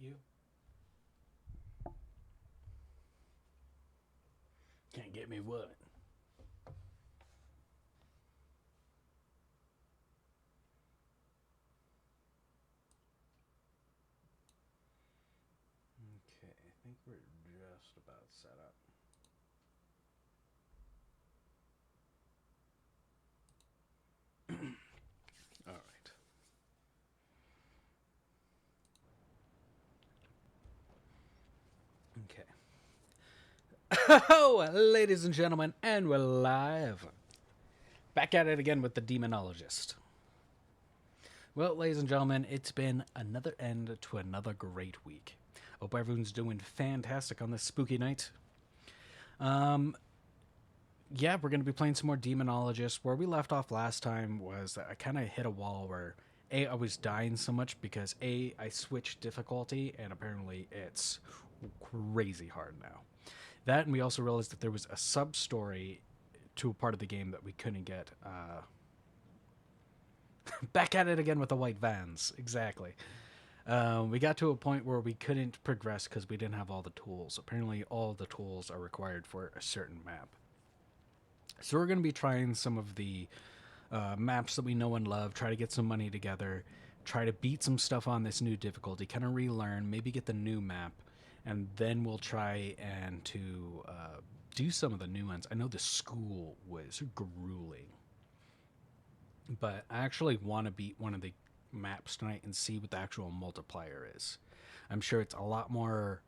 you. Can't get me what? Okay, I think we're just about set up. All right. Okay. Oh, ladies and gentlemen, and we're live. Back at it again with the Demonologist. Well, ladies and gentlemen, it's been another end to another great week. Hope everyone's doing fantastic on this spooky night. Yeah, we're going to be playing some more Demonologist. Where we left off last time was that I kind of hit a wall where I was dying so much because I switched difficulty and apparently it's crazy hard now. That, and we also realized that there was a sub story to a part of the game that we couldn't get. Back at it again with the white vans, exactly. We got to a point where we couldn't progress because we didn't have all the tools. Apparently, all the tools are required for a certain map. So we're going to be trying some of the maps that we know and love, try to get some money together, try to beat some stuff on this new difficulty, kind of relearn, maybe get the new map, and then we'll try and to do some of the new ones. I know the school was grueling, but I actually want to beat one of the maps tonight and see what the actual multiplier is. I'm sure it's a lot more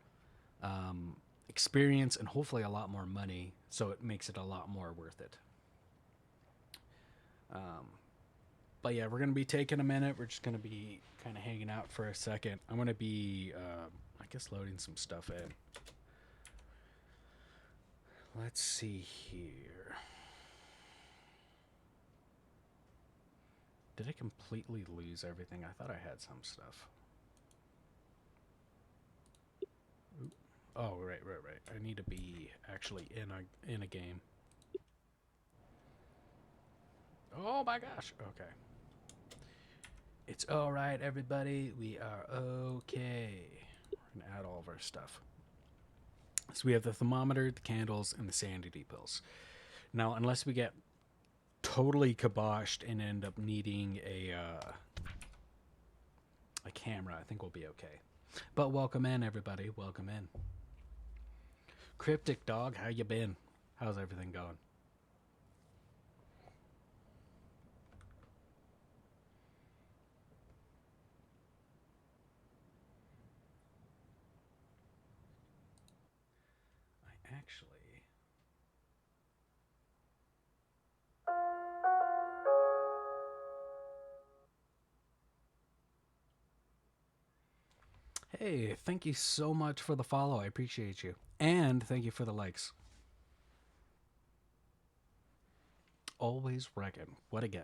experience and hopefully a lot more money, so it makes it a lot more worth it. But yeah, we're going to be taking a minute. We're just going to be kind of hanging out for a second. I'm going to be, I guess, loading some stuff in. Let's see here. Did I completely lose everything? I thought I had some stuff. Oop. Oh, right. I need to be actually in a game. Oh my gosh. Okay. It's all right, everybody. We are okay. We're gonna add all of our stuff. So we have the thermometer, the candles, and the sanity pills. Now, unless we get totally kiboshed and end up needing a camera, I think we'll be okay. But welcome in, everybody. Welcome in. Cryptic Dog, how you been? How's everything going? I actually. Hey, thank you so much for the follow. I appreciate you. And thank you for the likes. Always reckon. What a guy.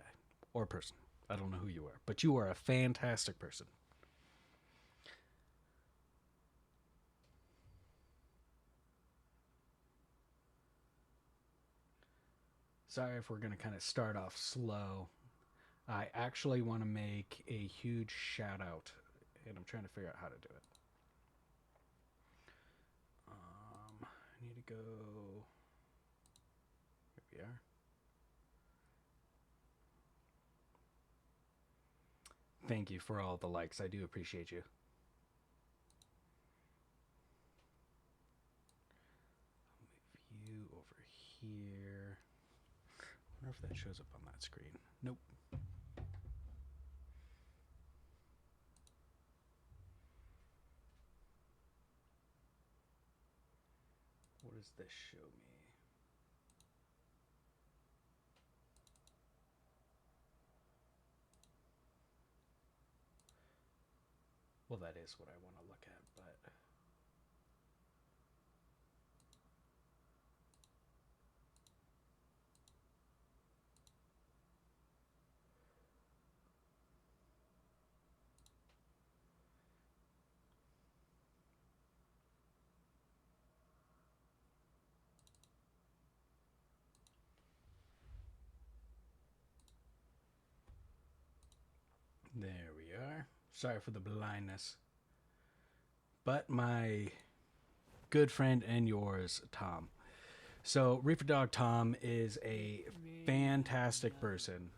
Or person. I don't know who you are, but you are a fantastic person. Sorry if we're going to kind of start off slow. I actually want to make a huge shout out, and I'm trying to figure out how to do it. I need to go. Here we are. Thank you for all the likes. I do appreciate you. I'll move you over here. I wonder if that shows up on that screen. Nope. What does this show me? Well, that is what I want to look at, but there we are. Sorry for the blindness. but my good friend and yours, Tom. So Reaper Dog Tom is a fantastic person.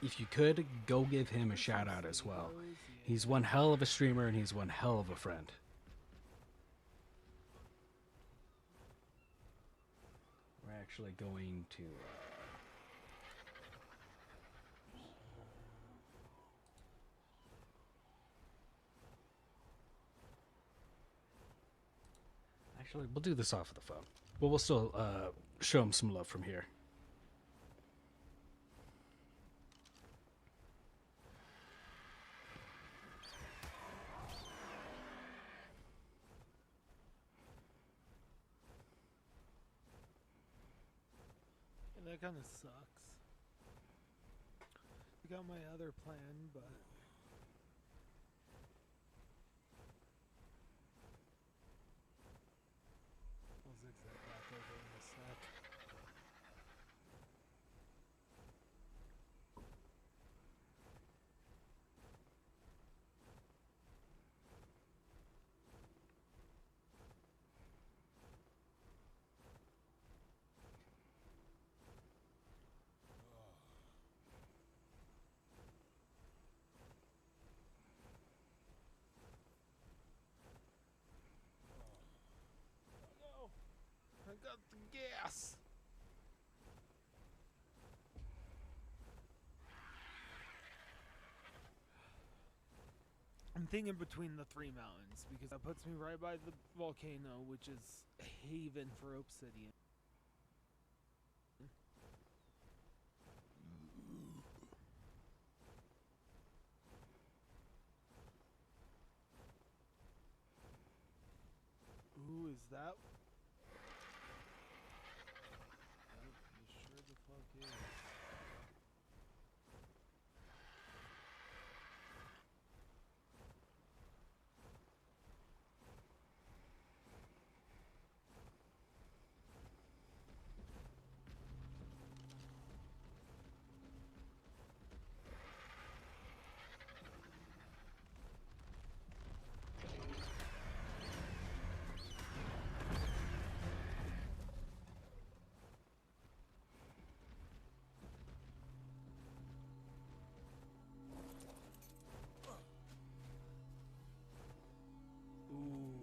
If you could, go give him a shout out as well. He's one hell of a streamer and he's one hell of a friend. We're actually going to. Actually, we'll do this off of the phone. But we'll still show him some love from here. And that kind of sucks. I got my other plan, but I'll zigzag back over in a sec. Oh no! I got the gas! I'm thinking between the three mountains because that puts me right by the volcano, which is a haven for obsidian. Ooh, is that? Oh, you sure the fuck is. Ooh.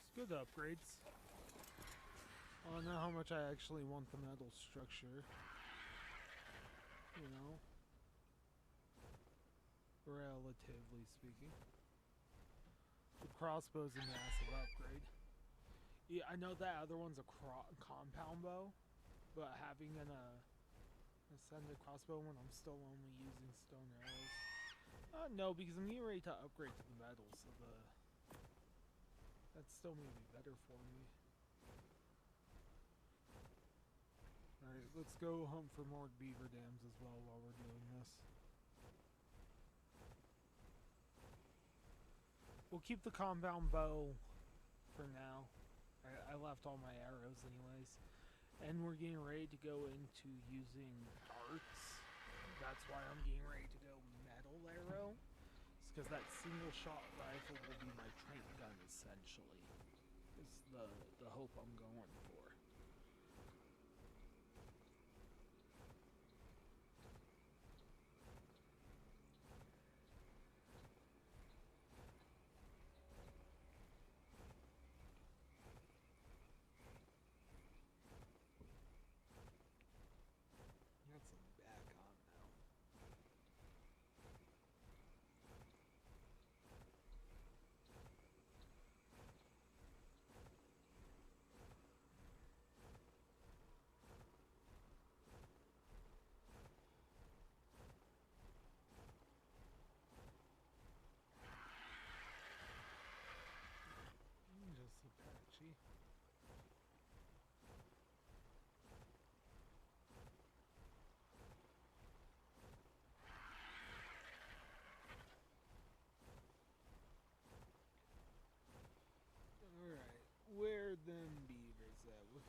It's good upgrades. I don't know how much I actually want the metal structure. You know? Relatively speaking. The crossbow's a massive upgrade. Yeah, I know that other one's a compound bow, but having an ascended crossbow when I'm still only using stone arrows. No, because I'm getting ready to upgrade to the metal, so that's still maybe better for me. Alright, let's go hunt for more beaver dams as well while we're doing this. We'll keep the compound bow for now. I left all my arrows anyways. And we're getting ready to go into using darts. That's why I'm getting ready to go metal arrow. It's because that single shot rifle will be my trank gun essentially. Is the hope I'm going for. Got some back on now.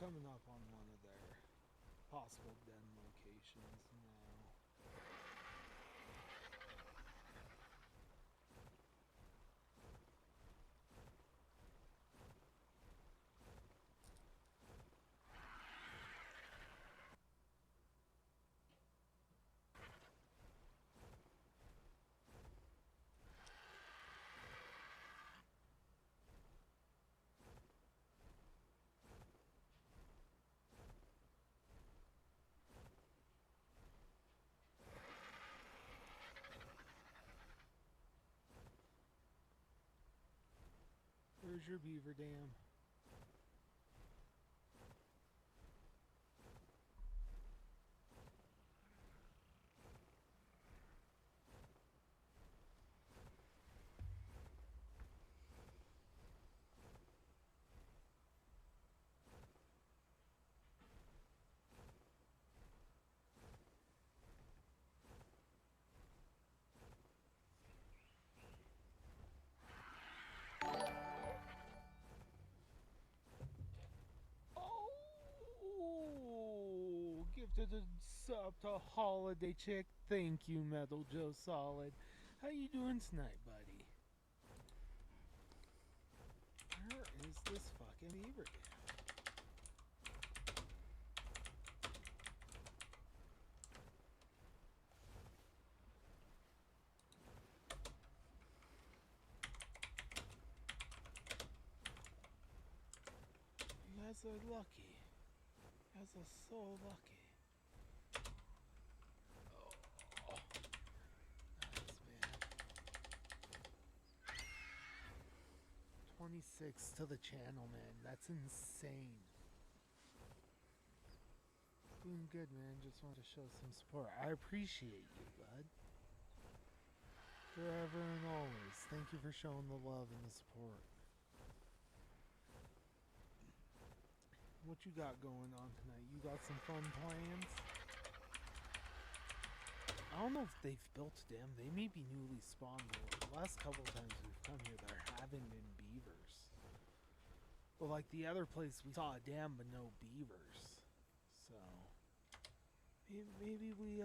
coming up on one of their possible den locations now. Where's your beaver dam? Oh, gifted a sub to Holiday Chick. Thank you, Metal Joe Solid. How you doing tonight, buddy? Where is this fucking beaver dam? You guys are lucky. You guys are so lucky. Oh, nice, man. 26 to the channel, man. That's insane. Doing good, man. Just wanted to show some support. I appreciate you, bud. Forever and always. Thank you for showing the love and the support. What you got going on tonight? You got some fun plans? I don't know if they've built a dam. They may be newly spawned. The last couple of times we've come here, there haven't been beavers. Well, like the other place, we saw a dam but no beavers. So maybe we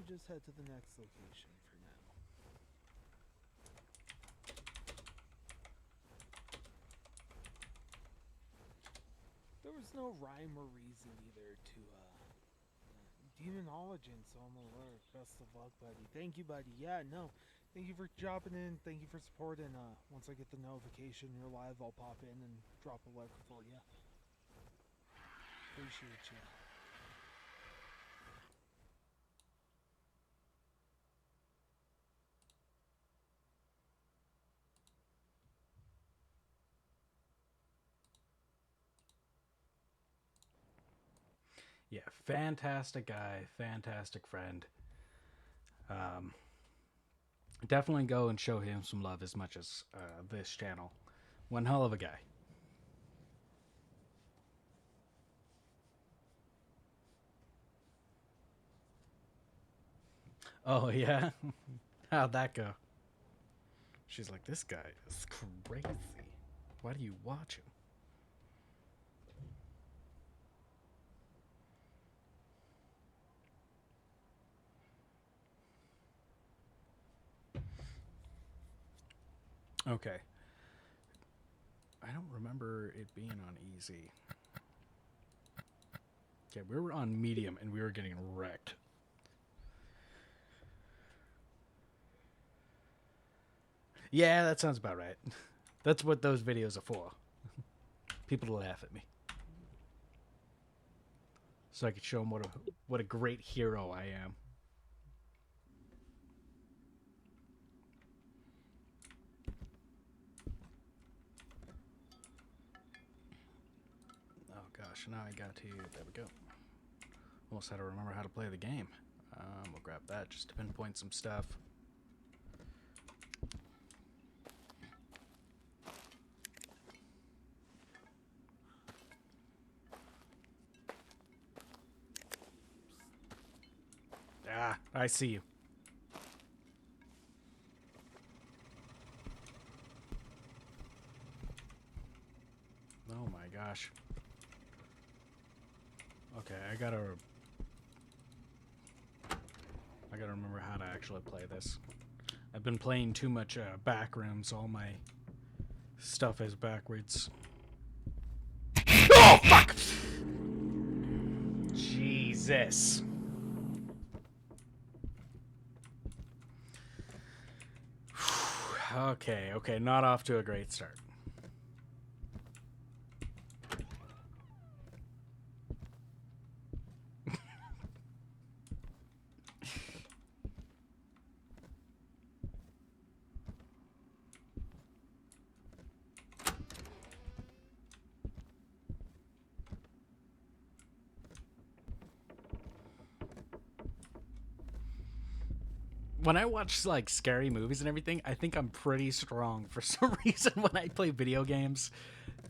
just head to the next location for now. There was no rhyme or reason either to Demonologist on the alert. Best of luck, buddy. Thank you, buddy. Yeah, no. Thank you for dropping in. Thank you for supporting. Once I get the notification you're live, I'll pop in and drop a like for you. Appreciate you. Yeah, fantastic guy, fantastic friend. Definitely go and show him some love as much as this channel. One hell of a guy. Oh, yeah? How'd that go? She's like, this guy is crazy. Why do you watch him? Okay. I don't remember it being on easy. Okay, we were on medium and we were getting wrecked. Yeah, that sounds about right. That's what those videos are for. People to laugh at me. So I could show them what a great hero I am. Oh gosh, now I got to, there we go. Almost had to remember how to play the game. We'll grab that just to pinpoint some stuff. Ah, I see you. Oh my gosh. Okay, I gotta remember how to actually play this. I've been playing too much backroom, so all my stuff is backwards. Oh, fuck! Jesus. Okay, okay, not off to a great start. When I watch like scary movies and everything, I think I'm pretty strong. For some reason, when I play video games,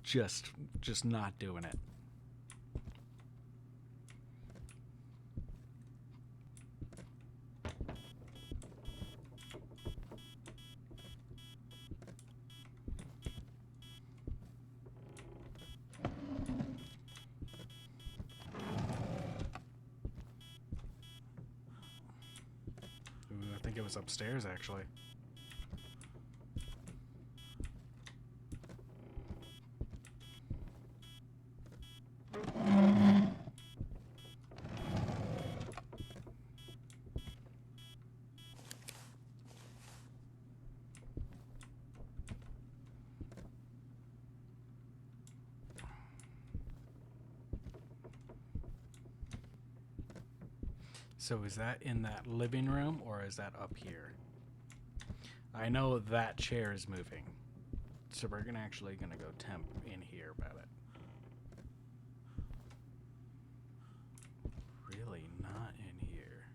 just not doing it. Ooh, I think it was upstairs actually. So is that in that living room or is that up here? I know that chair is moving. So we're actually gonna go temp in here about it. Really not in here.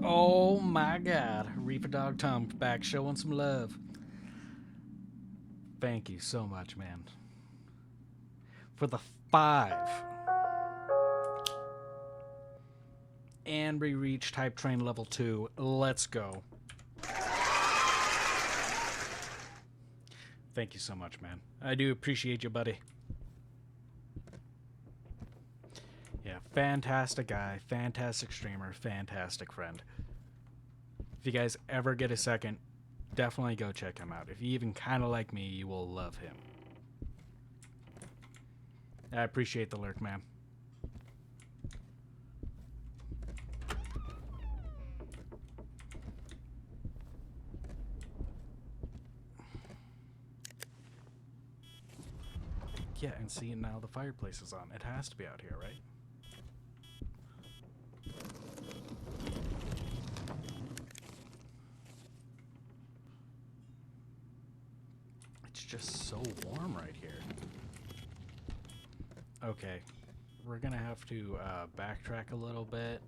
Oh my god. Reaper Dog Tom back showing some love. Thank you so much, man. For the 5. And we reach Type Train level 2. Let's go. Thank you so much, man. I do appreciate you, buddy. Yeah, fantastic guy, fantastic streamer, fantastic friend. If you guys ever get a second, definitely go check him out. If you even kind of like me, you will love him. I appreciate the lurk, man. Yeah, and see, now the fireplace is on. It has to be out here, right? It's just so warm right here. Okay, we're gonna have to backtrack a little bit.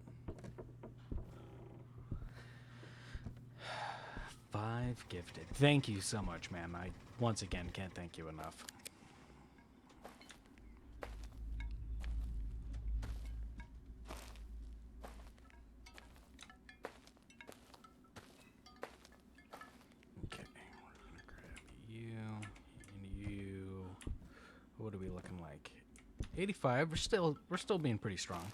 5 gifted. Thank you so much, man. I, once again, can't thank you enough. Okay, we're gonna grab you and you. What are we looking like? 85. We're still being pretty strong.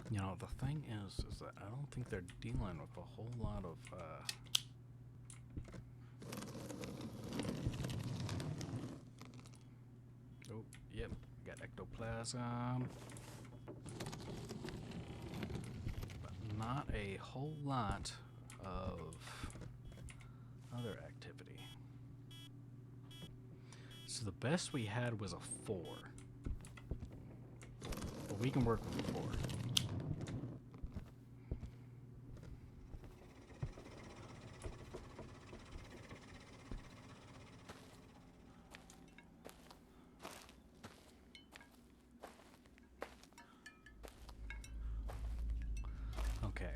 You know, the thing is that I don't think they're dealing with a whole lot of oh, yep, got ectoplasm. But not a whole lot of other activity. So the best we had was a 4. But we can work with a 4. Okay.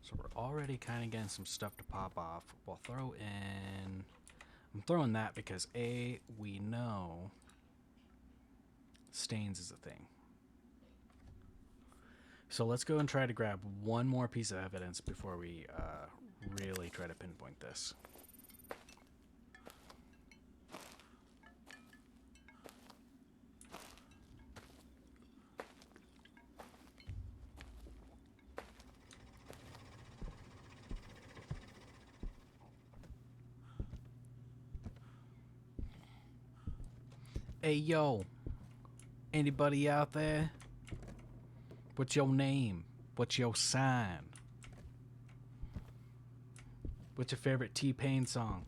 So we're already kind of getting some stuff to pop off. We'll throw in... I'm throwing that because, A, we know stains is a thing. So let's go and try to grab one more piece of evidence before we really try to pinpoint this. Hey, yo. Anybody out there? What's your name? What's your sign? What's your favorite T-Pain song?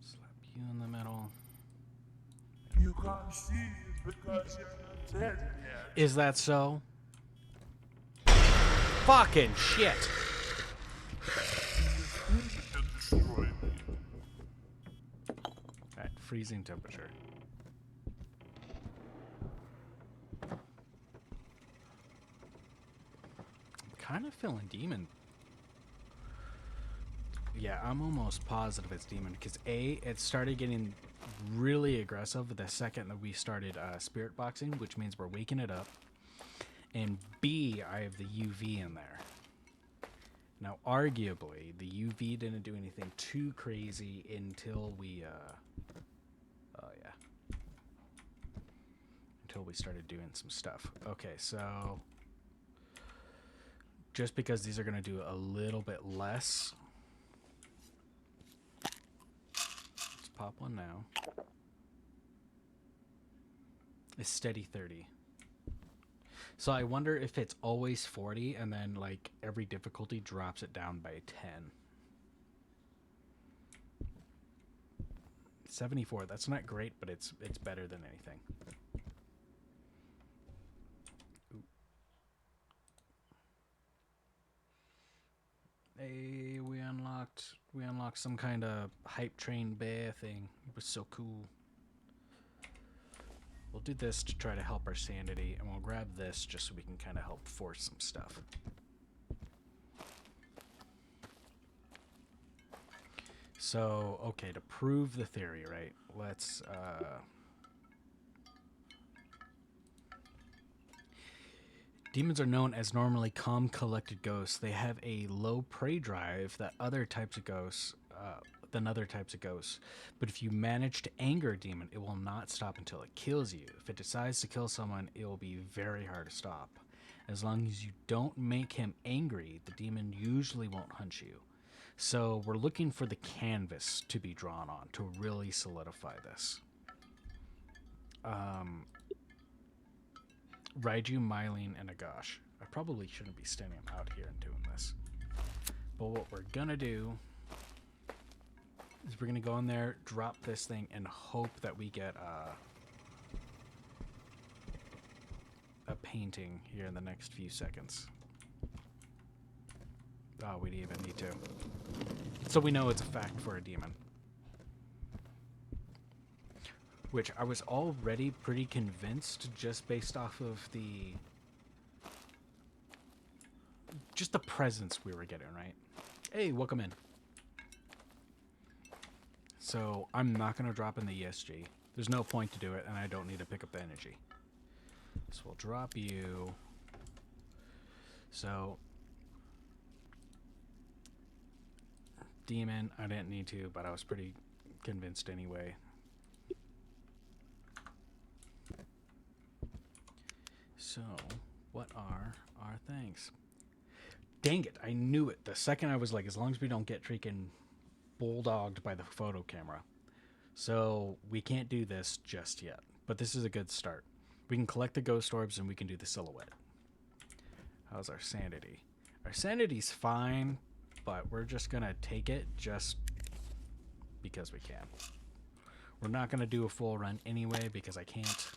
Slap you in the middle. You can't see it because you're not dead yet. Is that so? Fucking shit! You can destroy me. At freezing temperature. I'm kind of feeling demon. Yeah, I'm almost positive it's demon because A, it started getting really aggressive the second that we started spirit boxing, which means we're waking it up. And B, I have the UV in there. Now, arguably, the UV didn't do anything too crazy until we, until we started doing some stuff. Okay, so just because these are going to do a little bit less, let's pop one now. It's steady 30. So I wonder if it's always 40 and then like every difficulty drops it down by 10. 74, that's not great, but it's better than anything. Ooh. Hey, we unlocked some kind of hype train bear thing. It was so cool. We'll do this to try to help our sanity, and we'll grab this just so we can kind of help force some stuff. So, okay, to prove the theory, right? Let's, demons are known as normally calm, collected ghosts. They have a low prey drive that other types of ghosts, than other types of ghosts. But if you manage to anger a demon, it will not stop until it kills you. If it decides to kill someone, it will be very hard to stop. As long as you don't make him angry, the demon usually won't hunt you. So we're looking for the canvas to be drawn on to really solidify this. Raiju, Mylene, and Agash. I probably shouldn't be standing out here and doing this. But what we're gonna do is we're gonna go in there, drop this thing, and hope that we get a painting here in the next few seconds. Oh, we didn't even need to. So we know it's a fact for a demon. Which I was already pretty convinced just based off of just the presence we were getting, right? Hey, welcome in. So I'm not going to drop in the ESG. There's no point to do it, and I don't need to pick up the energy. So we'll drop you. So demon, I didn't need to, but I was pretty convinced anyway. So, what are our things? Dang it, I knew it. The second I was like, as long as we don't get freaking bulldogged by the photo camera. So, we can't do this just yet. But this is a good start. We can collect the ghost orbs and we can do the silhouette. How's our sanity? Our sanity's fine, but we're just going to take it just because we can. We're not going to do a full run anyway because I can't.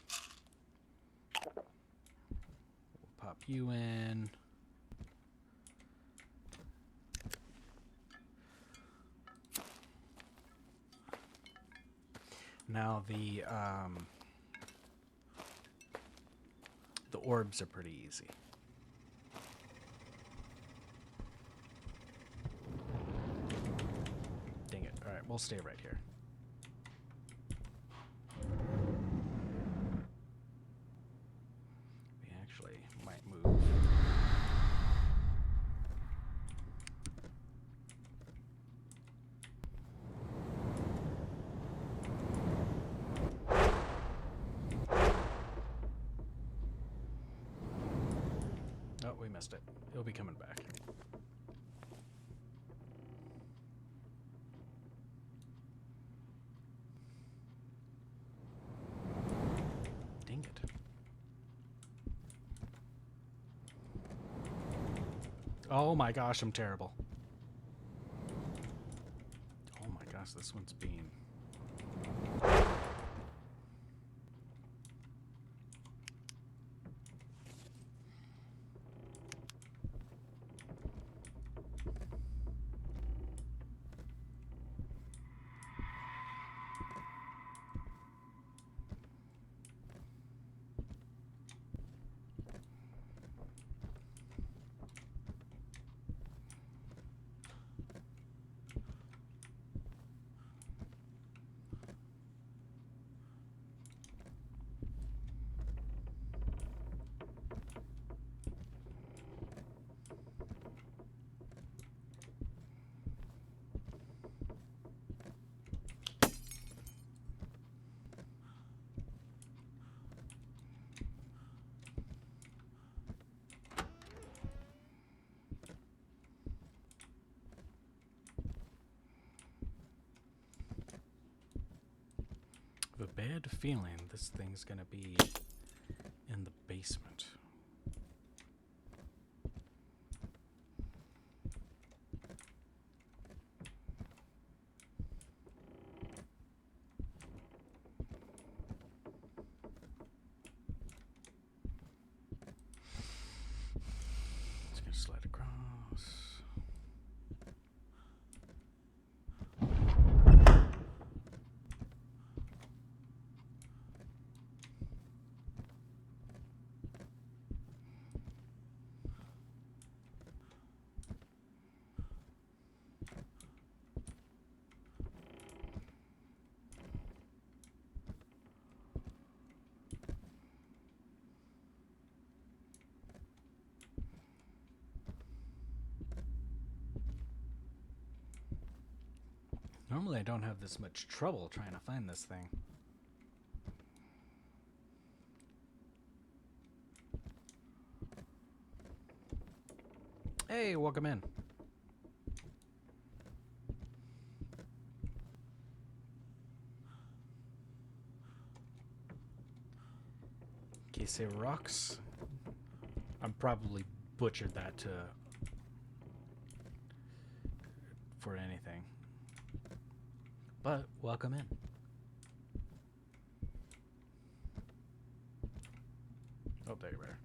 Pop you in. Now the orbs are pretty easy. Dang it. Alright, we'll stay right here. We actually might move. Oh, we missed it. He'll be coming back. Dang it. Oh my gosh, I'm terrible. Oh my gosh, this one's being... I have a bad feeling this thing's gonna be in the basement. It's gonna slide across. Normally I don't have this much trouble trying to find this thing. Hey, welcome in. Okay, say rocks. I'm probably butchered that to for anything. But welcome in. Oh, there you are.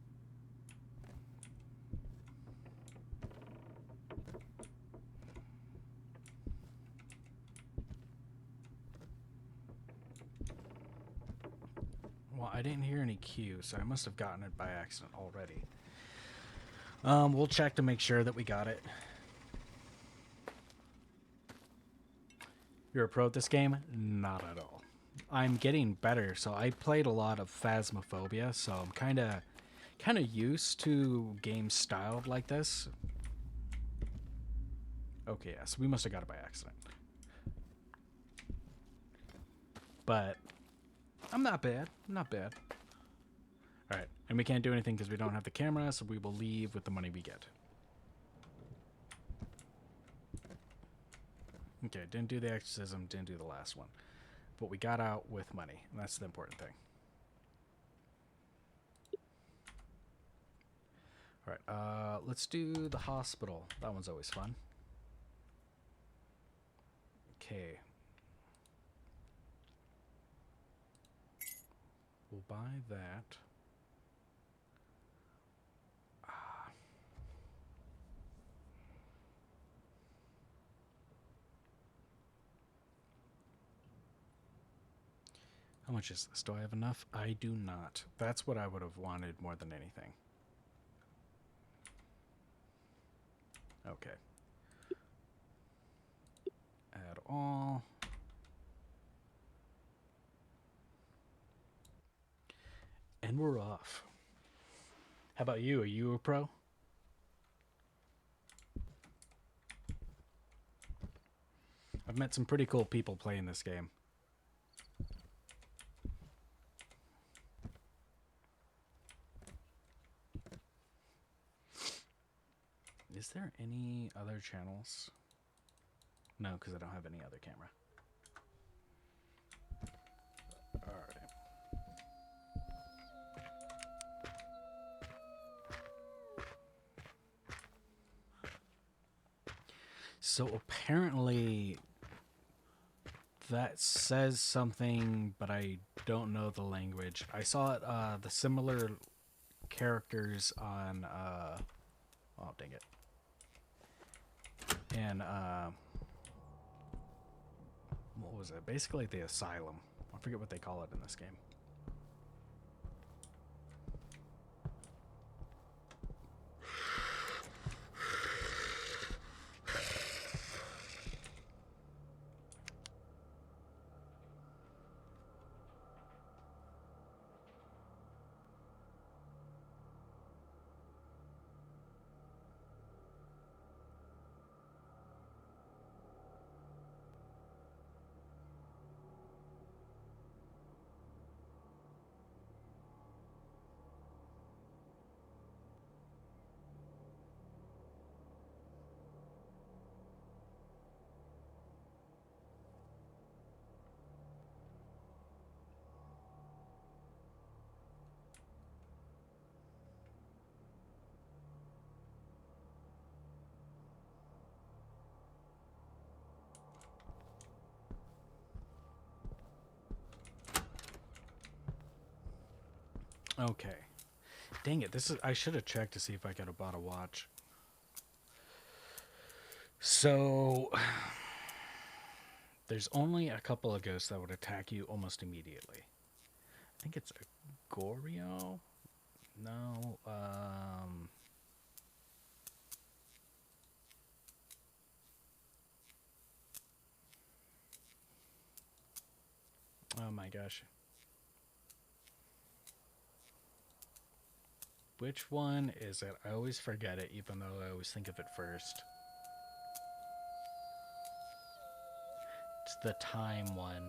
Well, I didn't hear any cue, so I must have gotten it by accident already. We'll check to make sure that we got it. You're a pro at this game? Not at all. I'm getting better. So I played a lot of Phasmophobia, so I'm kind of used to games styled like this. Okay, yes, we must have got it by accident. But I'm not bad. I'm not bad. All right, and we can't do anything because we don't have the camera, so we will leave with the money we get. Okay, didn't do the exorcism, didn't do the last one. But we got out with money, and that's the important thing. Alright, let's do the hospital. That one's always fun. Okay. We'll buy that. How much is this? Do I have enough? I do not. That's what I would have wanted more than anything. Okay. Add all. And we're off. How about you? Are you a pro? I've met some pretty cool people playing this game. Is there any other channels? No, because I don't have any other camera. Alright. So apparently that says something, but I don't know the language. I saw it, the similar characters on, oh, dang it. And, what was it? Basically the asylum. I forget what they call it in this game. Okay. Dang it, this is I should have checked to see if I could have bought a watch. So there's only a couple of ghosts that would attack you almost immediately. I think it's a Goryo? No, oh my gosh. Which one is it? I always forget it, even though I always think of it first. It's the time one.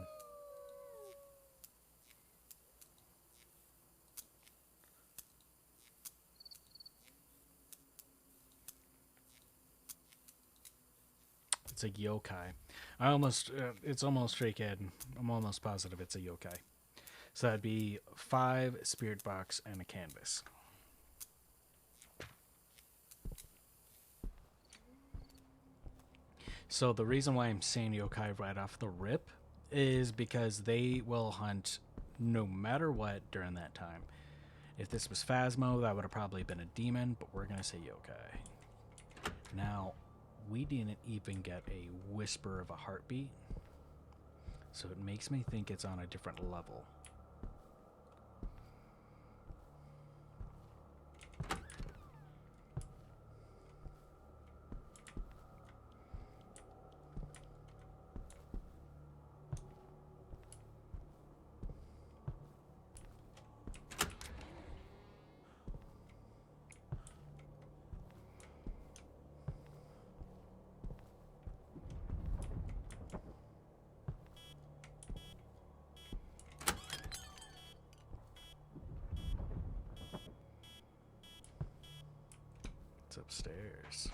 It's a yokai. It's almost fake Ed. I'm almost positive it's a yokai. So that'd be 5 spirit box and a canvas. So the reason why I'm saying yokai right off the rip is because they will hunt no matter what during that time. If this was Phasmo, that would have probably been a demon, but we're going to say yokai. Now, we didn't even get a whisper of a heartbeat, so it makes me think it's on a different level. It's upstairs.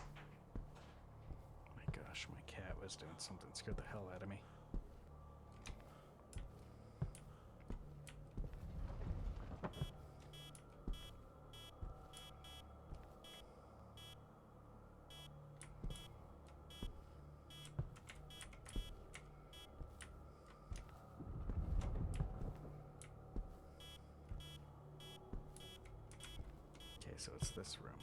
My gosh, my cat was doing something, scared the hell out of me. Okay, so it's this room.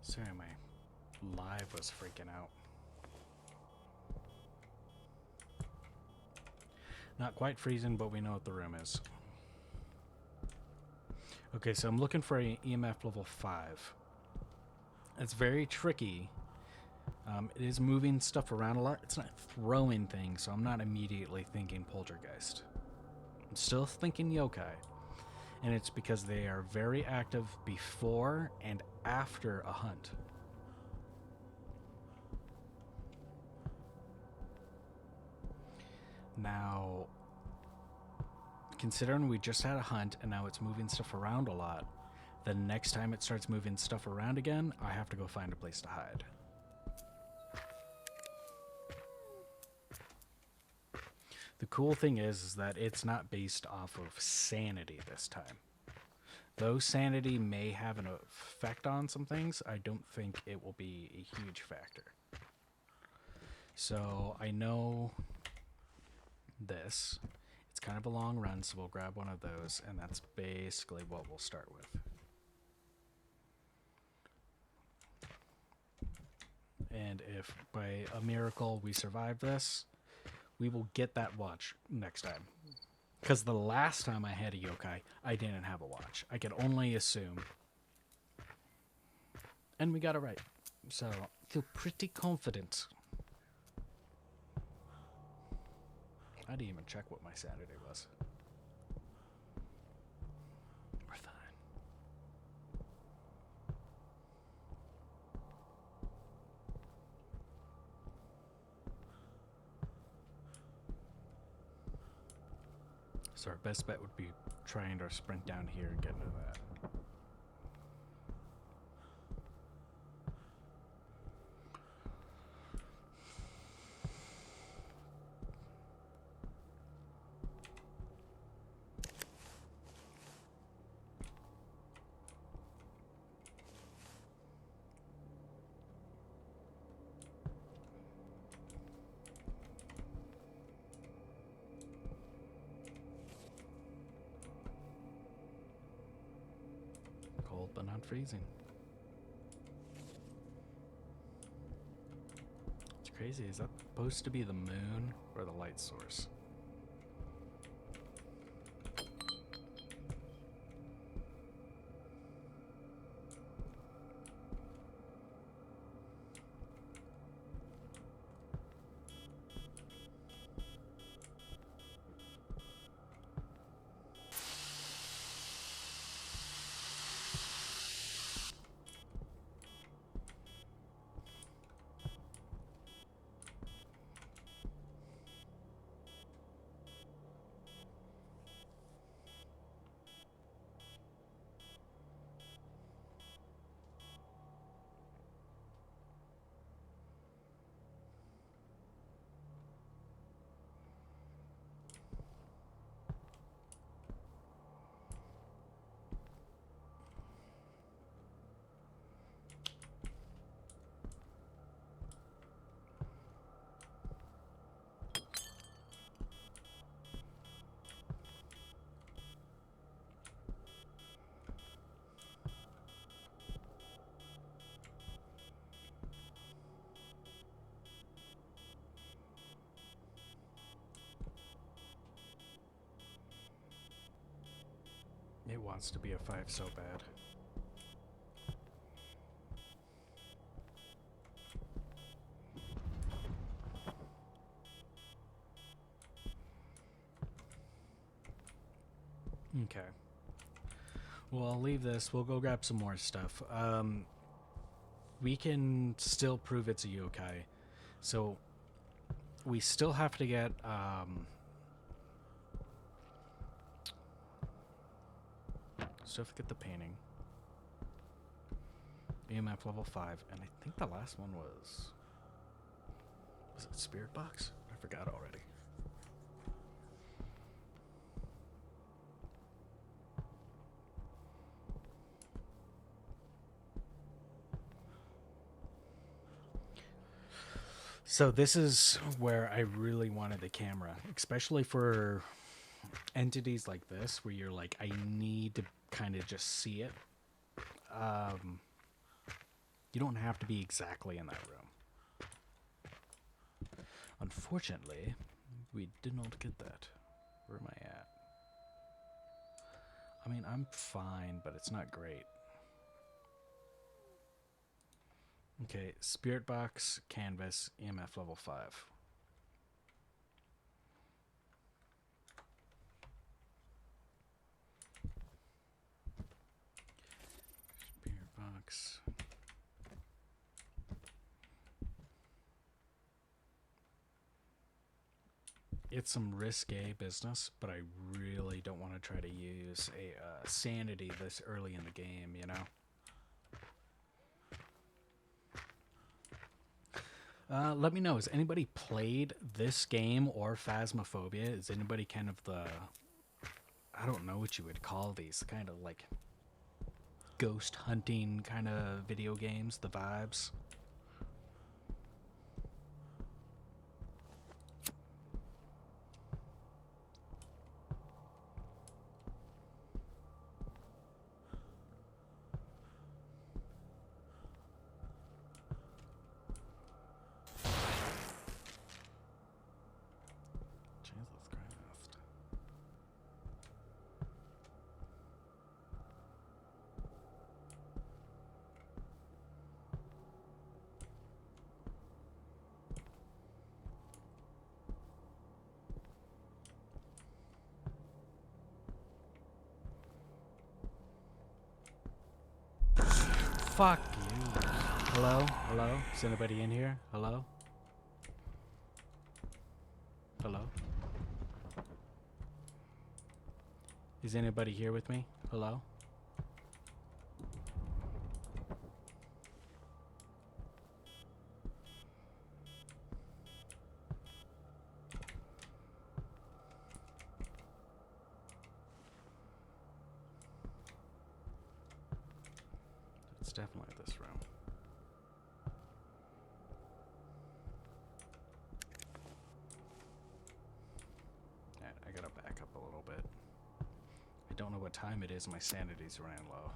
Sorry, my live was freaking out. Not quite freezing, but we know what the room is. Okay, so I'm looking for an EMF level 5. It's very tricky. It is moving stuff around a lot. It's not throwing things, so I'm not immediately thinking poltergeist. I'm still thinking yokai. And it's because they are very active before and after a hunt. Now, considering we just had a hunt and now it's moving stuff around a lot, the next time it starts moving stuff around again, I have to go find a place to hide. The cool thing is that it's not based off of sanity this time. Though sanity may have an effect on some things, I don't think it will be a huge factor. So I know this. It's kind of a long run, so we'll grab one of those, and that's basically what we'll start with. And if by a miracle we survive this, we will get that watch next time. Because the last time I had a yokai, I didn't have a watch. I could only assume. And we got it right. So, I feel pretty confident. I didn't even check what my Saturday was. We're fine. So our best bet would be trying to sprint down here and get into that. Cold but not freezing. It's crazy. Is that supposed to be the moon or the light source? It wants to be a 5 so bad. Okay. Well, I'll leave this. We'll go grab some more stuff. We can still prove it's a yokai. So, we still have to get, still have to get the painting. EMF level 5. And I think the last one was it Spirit Box? I forgot already. So this is where I really wanted the camera, especially for entities like this, where you're like, I need to kind of just see it. You don't have to be exactly in that room. Unfortunately, we did not get that. Where am I at? I mean, I'm fine, but it's not great. Okay, spirit box, canvas, EMF level 5. Spirit box. It's some risque business, but I really don't want to try to use a sanity this early in the game, you know? Let me know. Has anybody played this game or Phasmophobia? Is anybody kind of the... I don't know what you would call these. Kind of like ghost hunting kind of video games, the vibes. Jesus Christ. Fuck you. Hello? Hello? Is anybody in here? Hello? Hello? Is anybody here with me? Hello? It's definitely this room. Alright, I gotta back up a little bit. I don't know what time it is. My sanity's running low.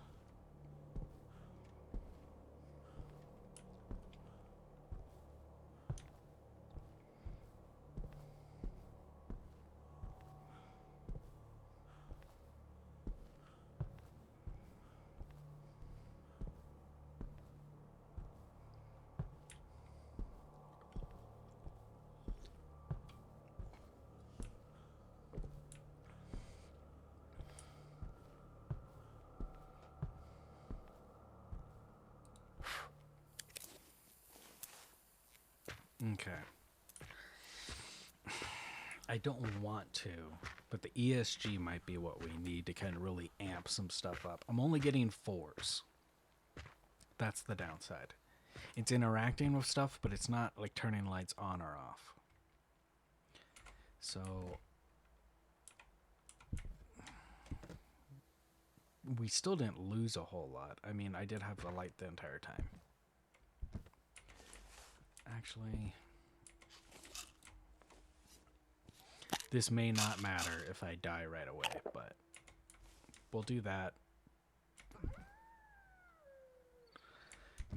Okay. I don't want to, but the ESG might be what we need to kind of really amp some stuff up. I'm only getting 4s. That's the downside. It's interacting with stuff, but it's not like turning lights on or off. So we still didn't lose a whole lot. I mean, I did have the light the entire time. Actually, this may not matter if I die right away, but we'll do that.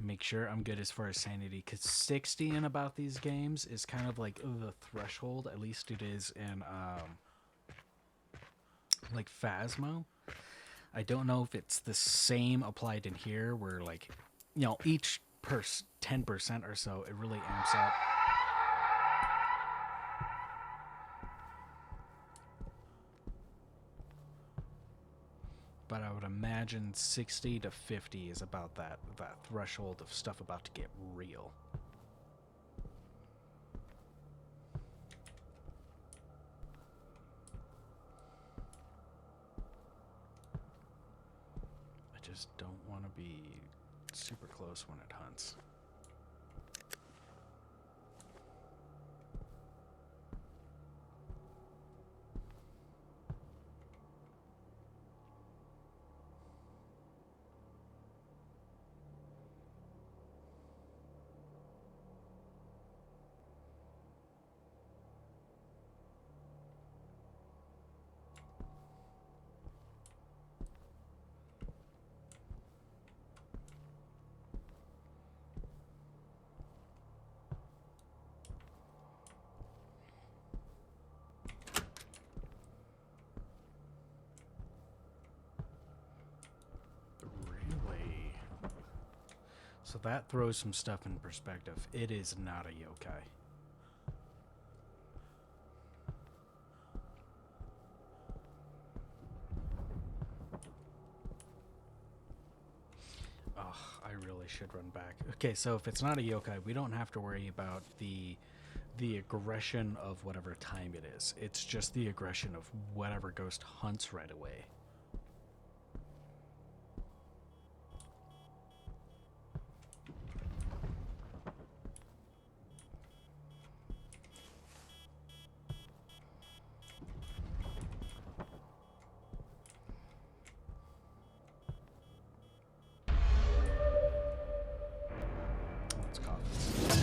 Make sure I'm good as far as sanity, because 60 in about these games is kind of like the threshold. At least it is in like Phasmo. I don't know if it's the same applied in here, where like, you know, each 10% or so, it really amps up. But I would imagine 60 to 50 is about that threshold of stuff about to get real. I just don't want to be super close when it hunts. So that throws some stuff in perspective. It is not a yokai. Oh, I really should run back. Okay, so if it's not a yokai, we don't have to worry about the aggression of whatever time it is. It's just the aggression of whatever ghost hunts right away. Let's call this.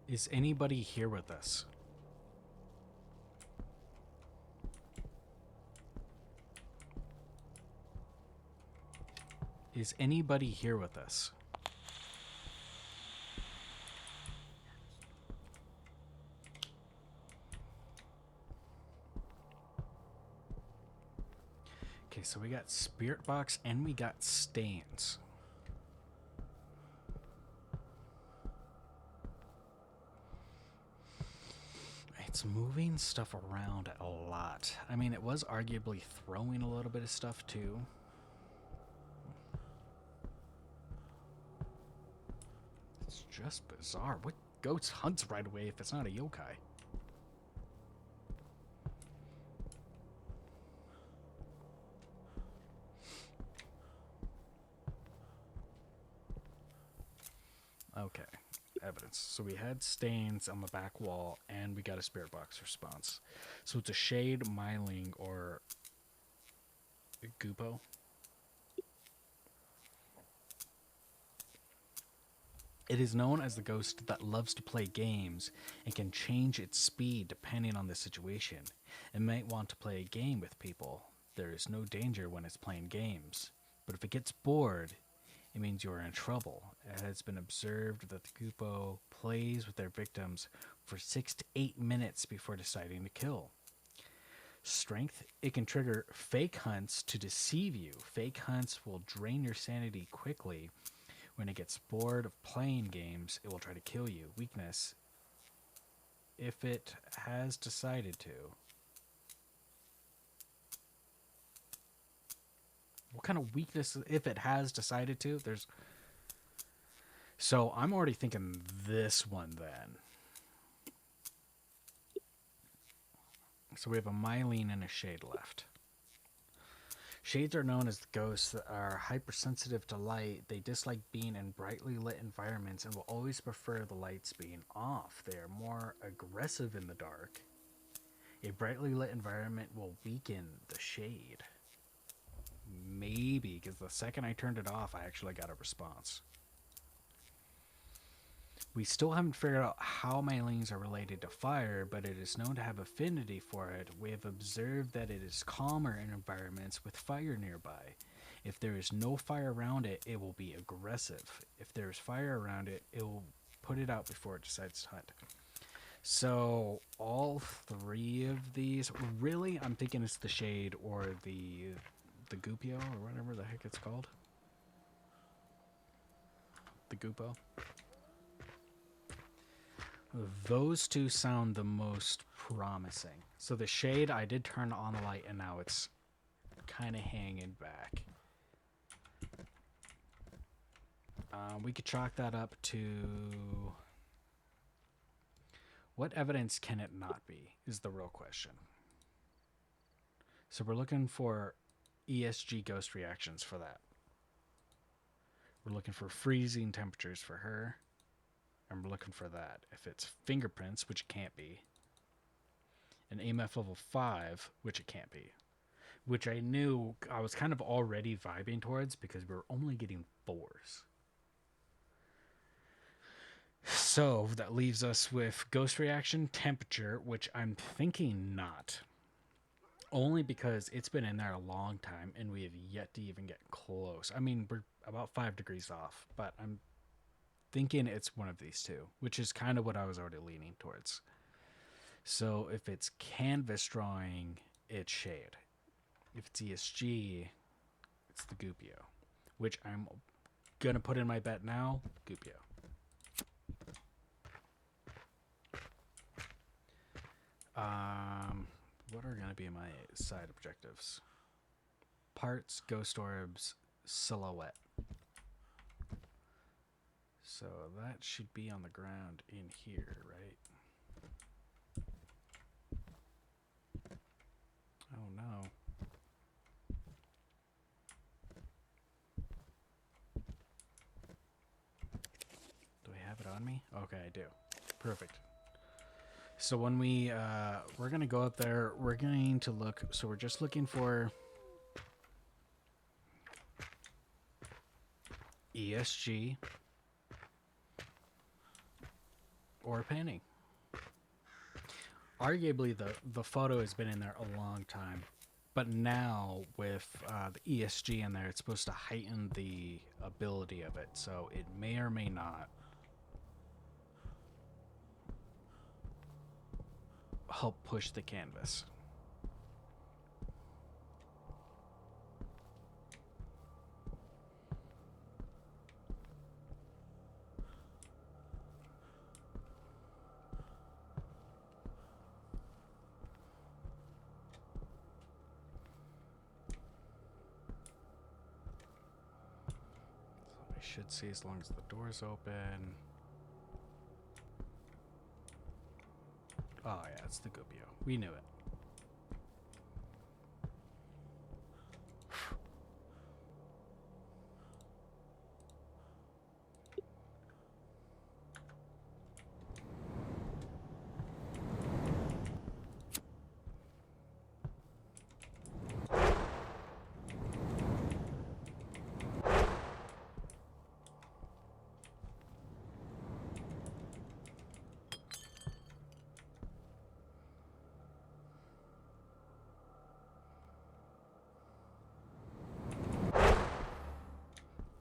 Is anybody here with us? Is anybody here with us? Okay, so we got Spirit Box and we got Stains. It's moving stuff around a lot. I mean, it was arguably throwing a little bit of stuff too. It's just bizarre. What ghost hunts right away if it's not a yokai? Okay, evidence. So we had stains on the back wall, and we got a spirit box response. So it's a shade, myling, or Gupo. It is known as the ghost that loves to play games and can change its speed depending on the situation. It might want to play a game with people. There is no danger when it's playing games. But if it gets bored, it means you are in trouble. It has been observed that the Gupo plays with their victims for 6 to 8 minutes before deciding to kill. Strength, it can trigger fake hunts to deceive you. Fake hunts will drain your sanity quickly. When it gets bored of playing games, it will try to kill you. Weakness, if it has decided to. What kind of weakness, if it has decided to? There's. So I'm already thinking this one then. So we have a myline and a shade left. Shades are known as the ghosts that are hypersensitive to light. They dislike being in brightly lit environments and will always prefer the lights being off. They are more aggressive in the dark. A brightly lit environment will weaken the shade. Maybe, because the second I turned it off, I actually got a response. We still haven't figured out how mylines are related to fire, but it is known to have affinity for it. We have observed that it is calmer in environments with fire nearby. If there is no fire around it, it will be aggressive. If there is fire around it, it will put it out before it decides to hunt. So all three of these, really, I'm thinking it's the shade or the Gupio or whatever the heck it's called. The Gupo. Those two sound the most promising. So the shade, I did turn on the light and now it's kind of hanging back. We could chalk that up to... What evidence can it not be is the real question. So we're looking for ESG ghost reactions for that. We're looking for freezing temperatures for her. And we're looking for that. If it's fingerprints, which it can't be. An AMF level 5, which it can't be. Which I knew I was kind of already vibing towards because we were only getting 4s. So that leaves us with ghost reaction, temperature, which I'm thinking not. Only because it's been in there a long time and we have yet to even get close. I mean, we're about 5 degrees off, but I'm thinking it's one of these two, which is kind of what I was already leaning towards. So if it's canvas drawing, it's shade. If it's ESG, it's the Gupio, which I'm gonna put in my bet now. Gupio. What are gonna be my side objectives? Parts, ghost orbs, silhouette. So that should be on the ground in here, right? Oh no. Do I have it on me? Okay, I do. Perfect. So when we're gonna go up there, we're going to look. So we're just looking for ESG or painting. Arguably, the photo has been in there a long time, but now with the ESG in there, it's supposed to heighten the ability of it. So it may or may not help push the canvas. So I should see as long as the door's open. Oh yeah, it's the Gupio. We knew it.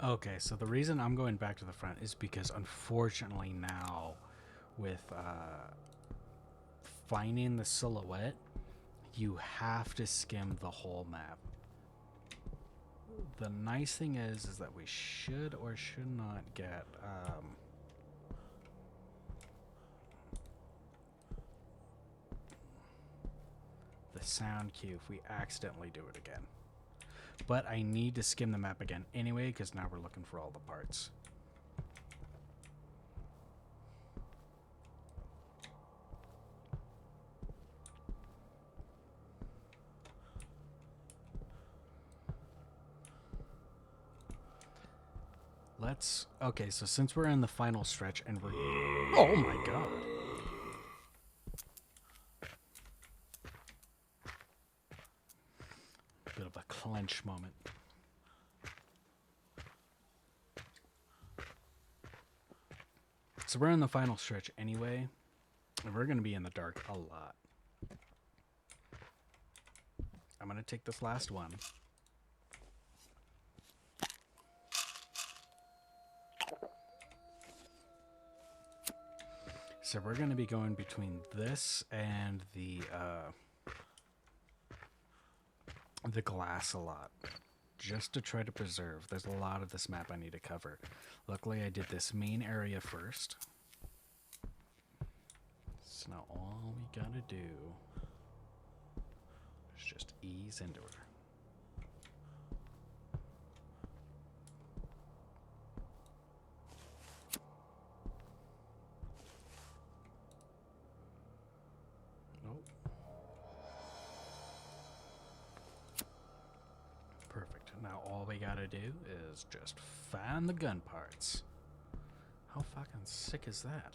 Okay, so the reason I'm going back to the front is because unfortunately now, with finding the silhouette, you have to skim the whole map. The nice thing is that we should or should not get the sound cue if we accidentally do it again. But I need to skim the map again anyway, because now we're looking for all the parts. Okay, so since we're in the final stretch and we're... Oh my god. Bit of a clench moment. So we're in the final stretch anyway, and we're going to be in the dark a lot. I'm going to take this last one. So we're going to be going between this and the glass a lot, just to try to preserve. There's a lot of this map I need to cover. Luckily, I did this main area first. So now all we gotta do is just ease into her. Nope. Perfect. Now all we gotta do is just find the gun parts. How fucking sick is that?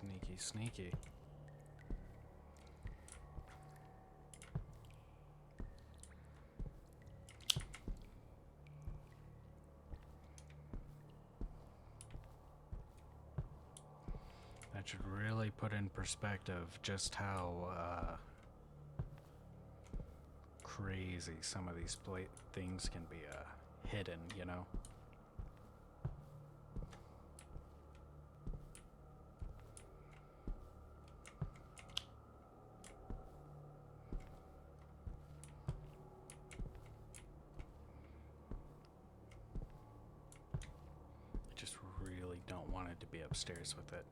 Sneaky, sneaky. That should really put in perspective just how crazy some of these things can be hidden, you know? I just really don't want it to be upstairs with it.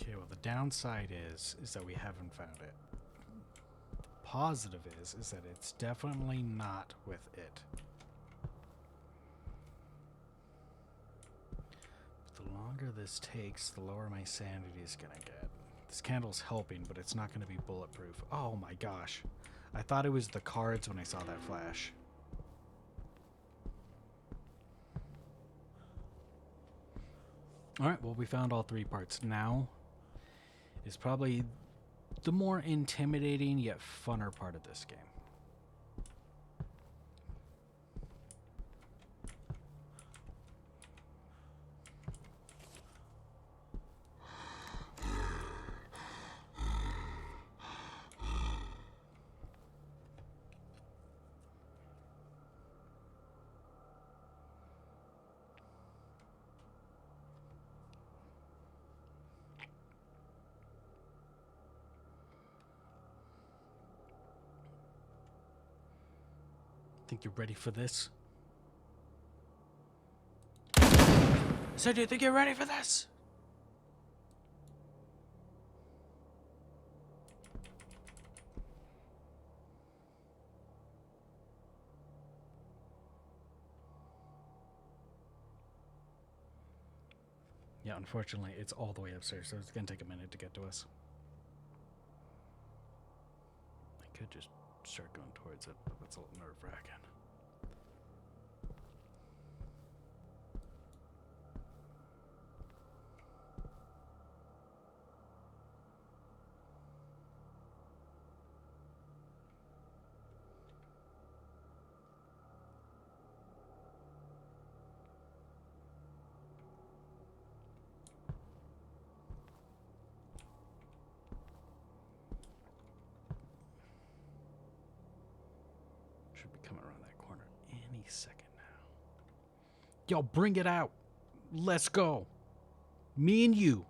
Okay, well the downside is that we haven't found it. The positive is that it's definitely not with it. But the longer this takes, the lower my sanity is gonna get. This candle's helping, but it's not gonna be bulletproof. Oh my gosh. I thought it was the cards when I saw that flash. Alright, well we found all three parts. Now is probably the more intimidating yet funner part of this game. Think you're ready for this? So do you think you're ready for this? Yeah, unfortunately, it's all the way upstairs, so it's gonna take a minute to get to us. I could just start going towards it, but that's a little nerve-wracking. Should be coming around that corner any second now. Yo, bring it out. Let's go. Me and you.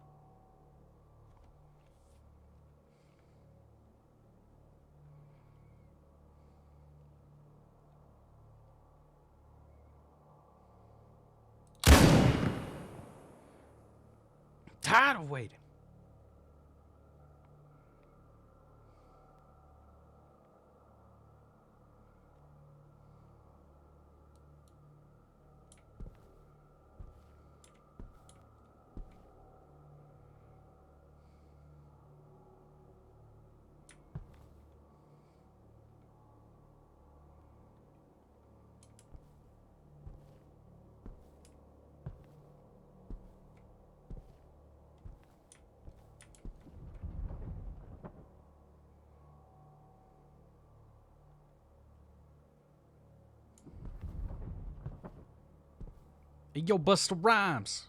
Tired of waiting. Hey, yo, Busta Rhymes.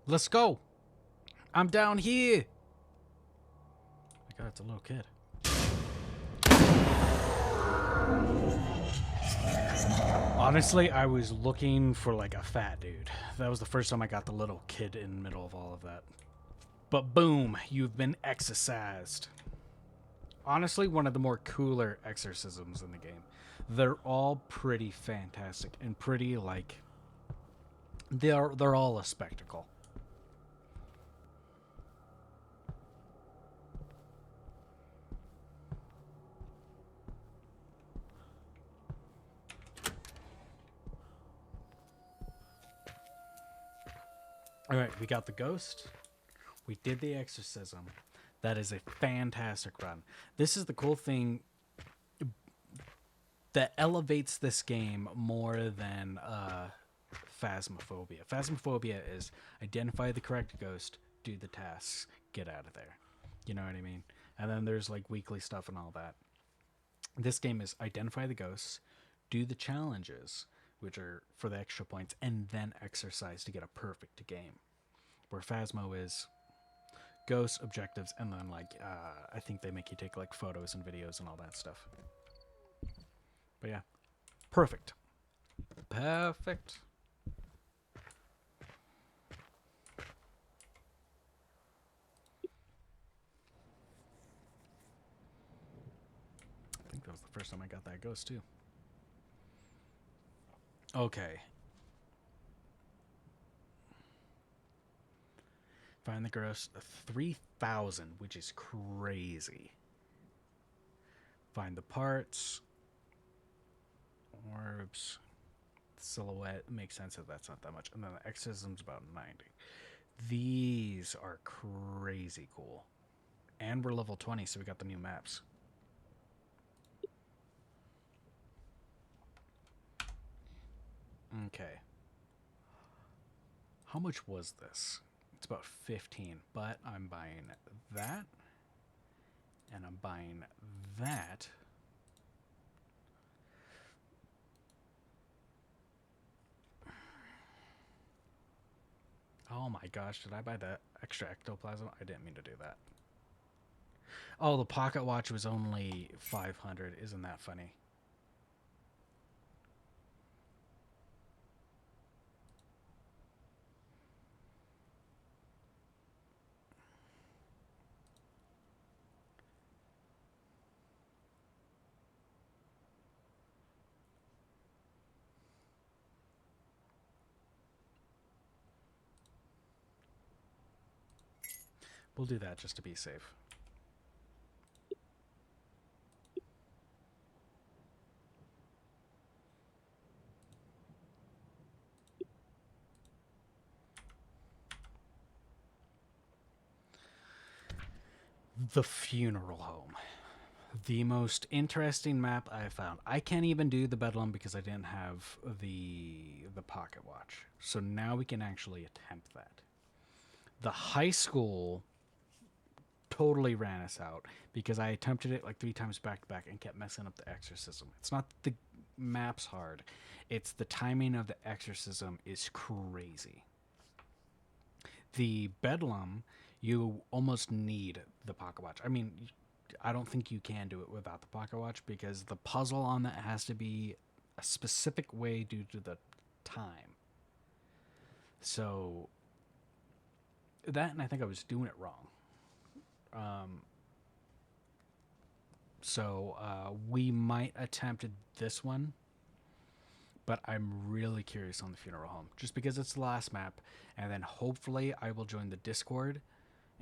Let's go. I'm down here. My God, it's a little kid. Honestly, I was looking for like a fat dude. That was the first time I got the little kid in the middle of all of that. But boom, you've been exorcised. Honestly, one of the more cooler exorcisms in the game. They're all pretty fantastic and pretty like they're all a spectacle. All right, we got the ghost. We did the exorcism. That is a fantastic run. This is the cool thing that elevates this game more than Phasmophobia. Phasmophobia is identify the correct ghost, do the tasks, get out of there. You know what I mean? And then there's like weekly stuff and all that. This game is identify the ghosts, do the challenges, which are for the extra points, and then exercise to get a perfect game. Where Phasmo is ghosts, objectives, and then like I think they make you take like photos and videos and all that stuff. But yeah, perfect. Perfect. I think that was the first time I got that ghost too. Okay. Find the gross 3,000, which is crazy. Find the parts. Orbs. Silhouette. Makes sense that that's not that much. And then the exorcism's about 90. These are crazy cool. And we're level 20, so we got the new maps. Okay. How much was this? It's about 15, but I'm buying that. And I'm buying that. Oh my gosh, did I buy that extra ectoplasm? I didn't mean to do that. Oh, the pocket watch was only 500. Isn't that funny? We'll do that just to be safe. The funeral home. The most interesting map I found. I can't even do the Bedlam because I didn't have the pocket watch. So now we can actually attempt that. The high school totally ran us out because I attempted it like 3 times back to back and kept messing up the exorcism. It's not the map's hard. It's the timing of the exorcism is crazy. The Bedlam, you almost need the pocket watch. I mean, I don't think you can do it without the pocket watch because the puzzle on that has to be a specific way due to the time. So that, and I think I was doing it wrong. Um, so we might attempt this one, but I'm really curious on the funeral home just because it's the last map, and then hopefully I will join the Discord.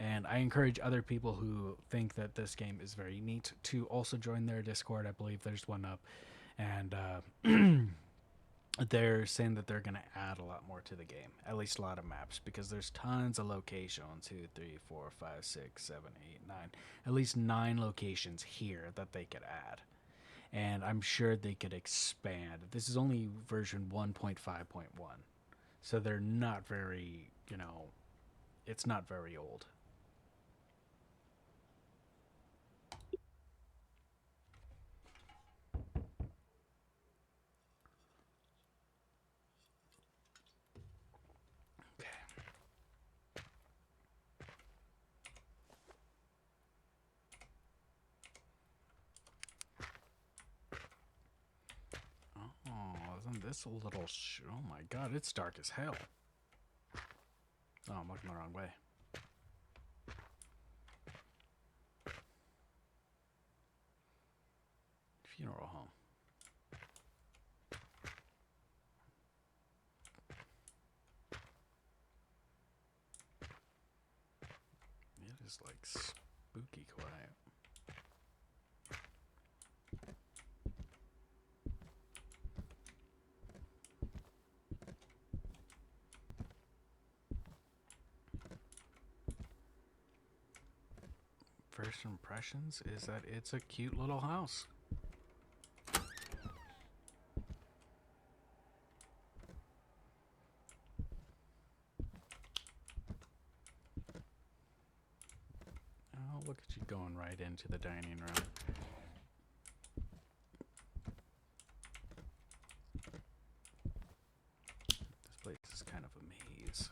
And I encourage other people who think that this game is very neat to also join their Discord. I believe there's one up, and they're saying that they're going to add a lot more to the game, at least a lot of maps, because there's tons of locations 1, 2, 3, 4, 5, 6, 7, 8, 9, at least 9 locations here that they could add. And I'm sure they could expand. This is only version 1.5.1, so they're not very, it's not very old. Oh, isn't this a little? Oh my god, it's dark as hell. Oh, I'm looking the wrong way. Funeral home. It is like spooky quiet. First impressions is that it's a cute little house. Oh, look at you going right into the dining room. This place is kind of a maze.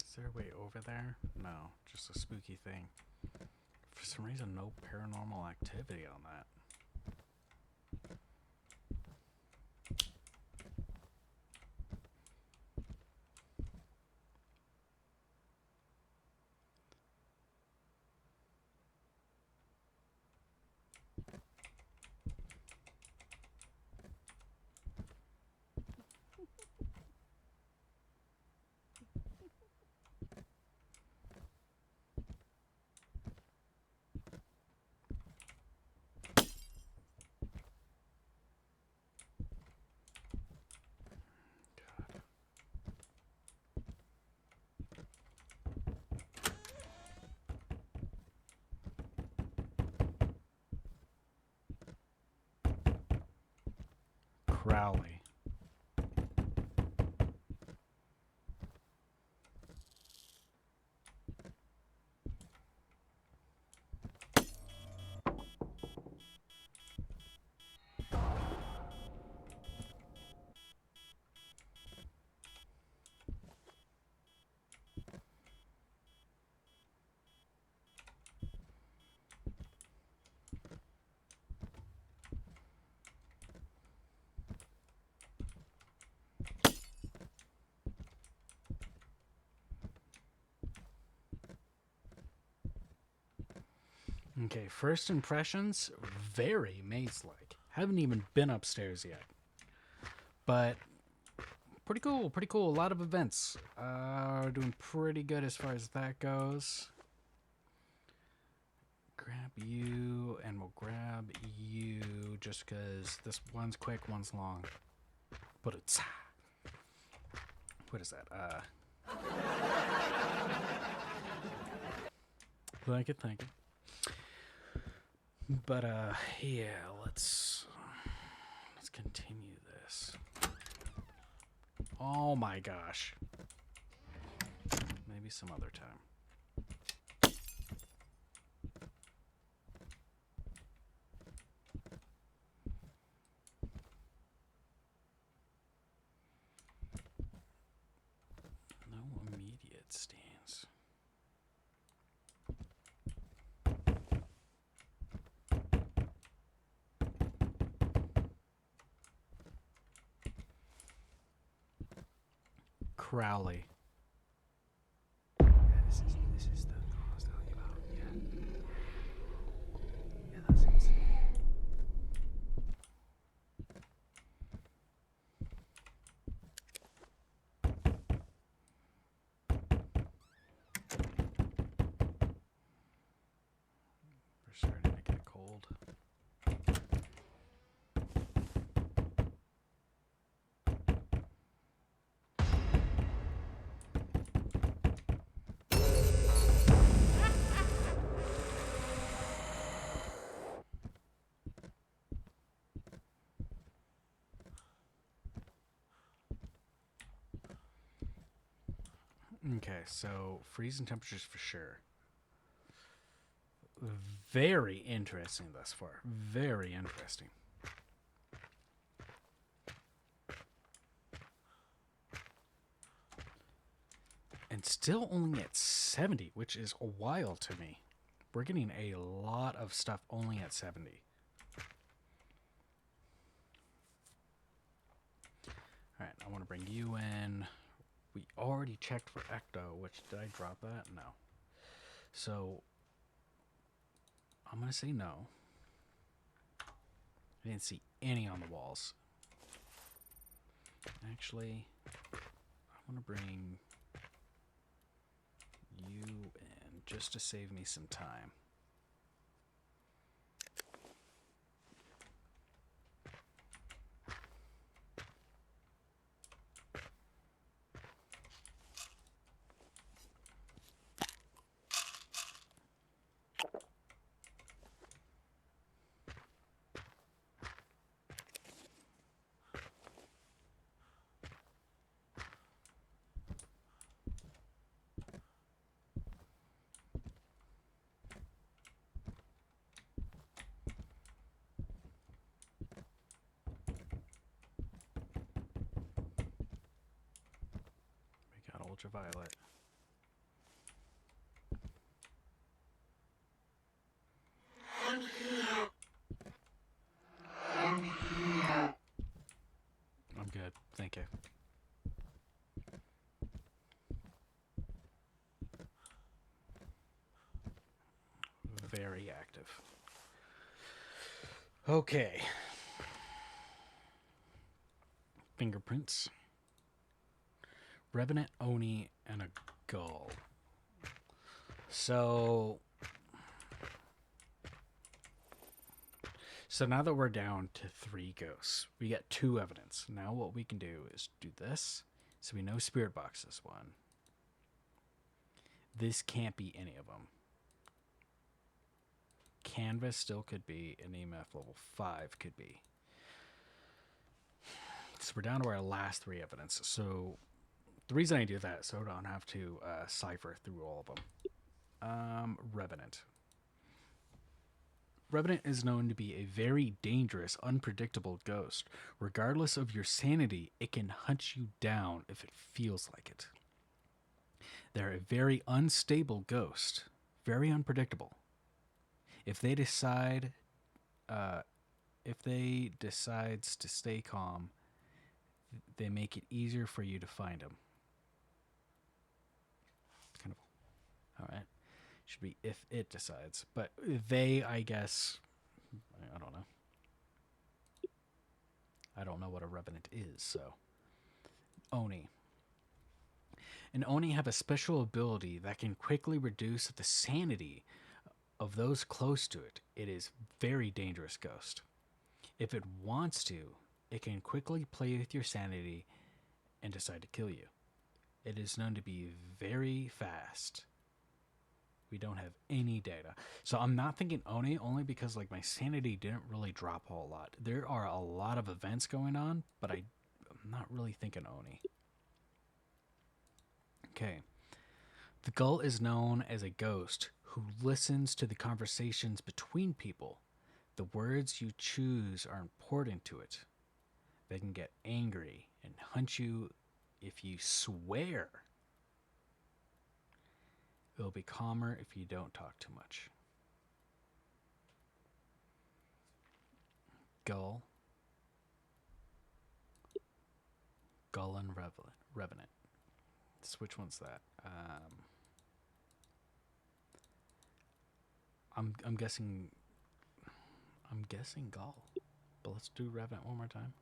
Is there a way over there? No, just a spooky thing. For some reason, no paranormal activity on that. Crowley. Okay, first impressions, very maze-like. Haven't even been upstairs yet. But Pretty cool, pretty cool. A lot of events. Doing pretty good as far as that goes. Grab you, and we'll grab you just because this one's quick, one's long. Put it. What is that? Thank you, thank you. But yeah, let's continue this. Oh my gosh. Maybe some other time. No immediate stands. Crowley. Yeah, this is the one I was telling you about. Yeah. Yeah, that's insane. We're starting to get cold. Okay, so freezing temperatures for sure. Very interesting thus far. Very interesting. And still only at 70, which is wild to me. We're getting a lot of stuff only at 70. Alright, I want to bring you in. We already checked for Ecto, which, did I drop that? No. So, I'm going to say no. I didn't see any on the walls. Actually, I want to bring you in just to save me some time. We got ultraviolet. I'm good. Thank you. Very active. Okay. Fingerprints. Revenant, Oni, and a gull. So now that we're down to 3 ghosts, we get 2 evidence. Now what we can do is do this. So we know Spirit Box is one. This can't be any of them. Canvas still could be, and EMF level 5 could be. So we're down to our last 3 evidence. So the reason I do that is so I don't have to cipher through all of them. Revenant. Revenant is known to be a very dangerous, unpredictable ghost. Regardless of your sanity, it can hunt you down if it feels like it. They're a very unstable ghost, very unpredictable. If they decides to stay calm, they make it easier for you to find them. Kind of, all right. Should be if it decides, but they, I guess, I don't know. I don't know what a revenant is, so. Oni. And Oni have a special ability that can quickly reduce the sanity of those close to it. It is very dangerous ghost. If it wants to, it can quickly play with your sanity and decide to kill you. It is known to be very fast. We don't have any data. So I'm not thinking Oni only because like my sanity didn't really drop a whole lot. There are a lot of events going on, but I'm not really thinking Oni. Okay. The gull is known as a ghost who listens to the conversations between people. The words you choose are important to it. They can get angry and hunt you if you swear. It'll be calmer if you don't talk too much. Gull. Gull and Revenant. So which one's that? I'm guessing Gull. But let's do Revenant one more time.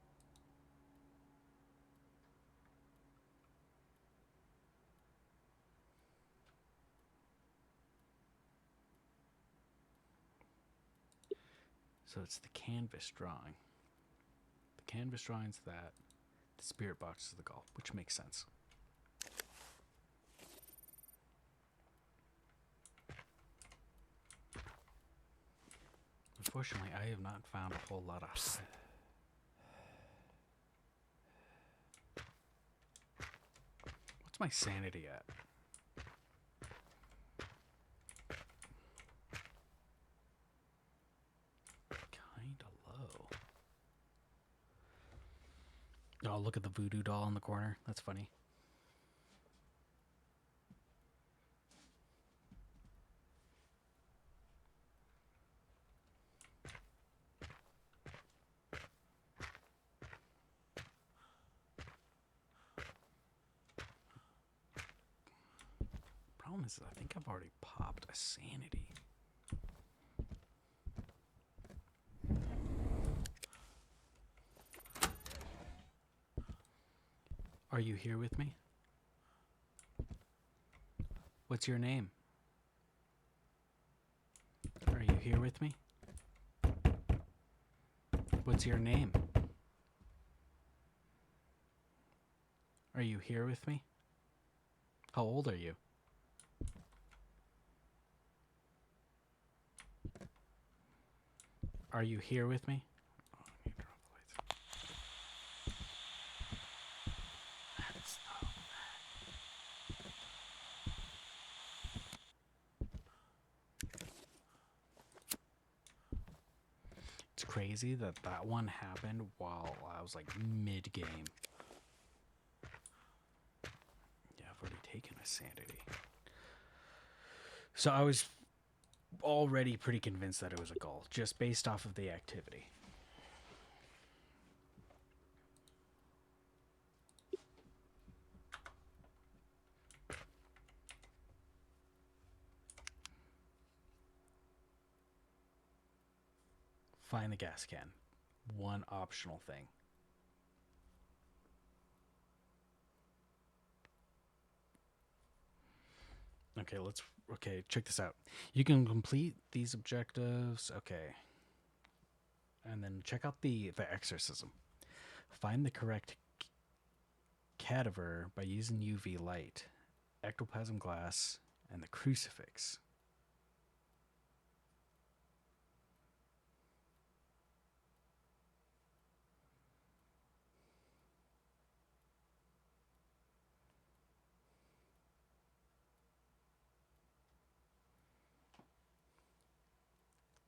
So it's the canvas drawing. The canvas drawing's that. The spirit box is the Gull, which makes sense. Unfortunately, I have not found a whole lot of... What's my sanity at? Kinda low. Oh, look at the voodoo doll in the corner. That's funny. Problem is, I think I've already popped a sanity. Are you here with me? What's your name? Are you here with me? What's your name? Are you here with me? How old are you? Are you here with me? Oh, I need to turn off the lights. That's not It's crazy that that one happened while I was like mid-game. Yeah, I've already taken a sanity. So I was already pretty convinced that it was a Gull, just based off of the activity. Find the gas can. One optional thing. Okay, check this out. You can complete these objectives. Okay. And then check out the exorcism. Find the correct cadaver by using UV light, ectoplasm glass, and the crucifix.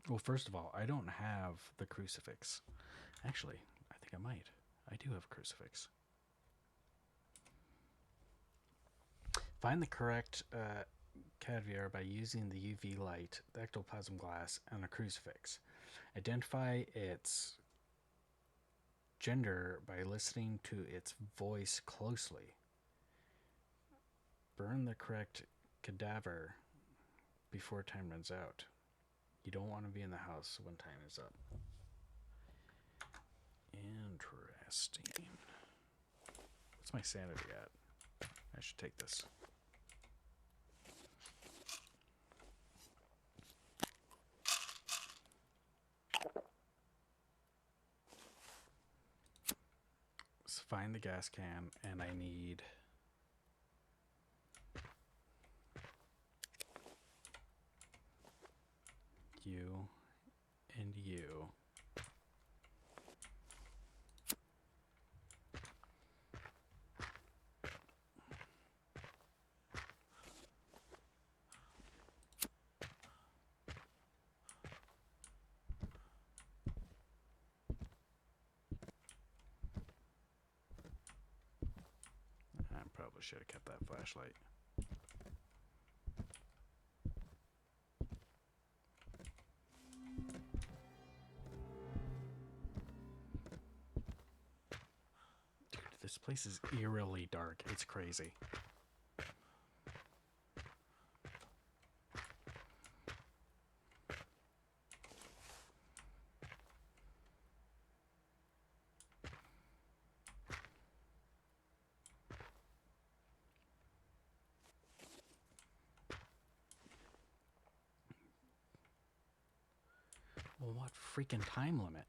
Well, first of all, I don't have the crucifix. Actually, I think I might. I do have a crucifix. Find the correct cadaver by using the UV light, the ectoplasm glass, and a crucifix. Identify its gender by listening to its voice closely. Burn the correct cadaver before time runs out. You don't want to be in the house when time is up. Interesting. What's my sanity at? I should take this. Let's find the gas can, and I need you and you. I probably should have kept that flashlight. Dude, this place is eerily dark. It's crazy. Well, what freaking time limit?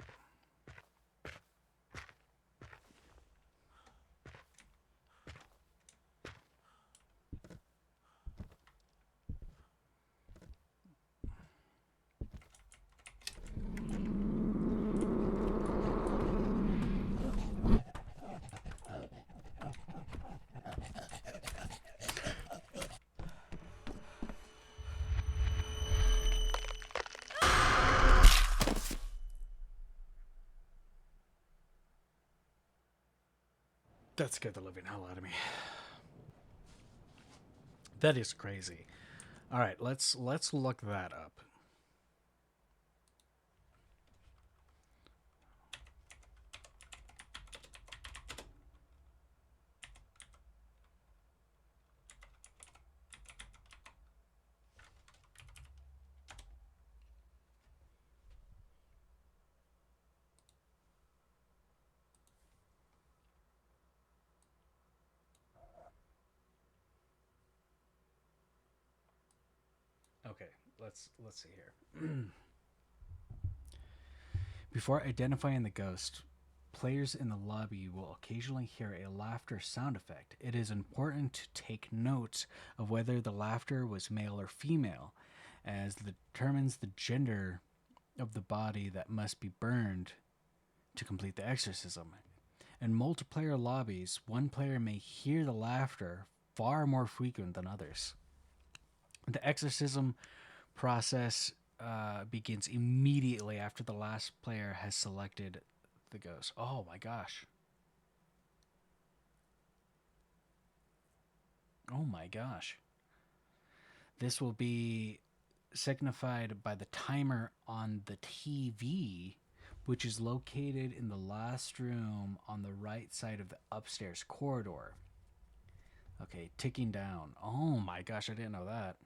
That scared the living hell out of me. That is crazy. All right, let's look that up. Okay, let's see here. Before identifying the ghost, players in the lobby will occasionally hear a laughter sound effect. It is important to take note of whether the laughter was male or female, as it determines the gender of the body that must be burned to complete the exorcism. In multiplayer lobbies, one player may hear the laughter far more frequent than others. The exorcism process begins immediately after the last player has selected the ghost. Oh my gosh. Oh my gosh. This will be signified by the timer on the TV, which is located in the last room on the right side of the upstairs corridor. Okay, ticking down. Oh my gosh, I didn't know that.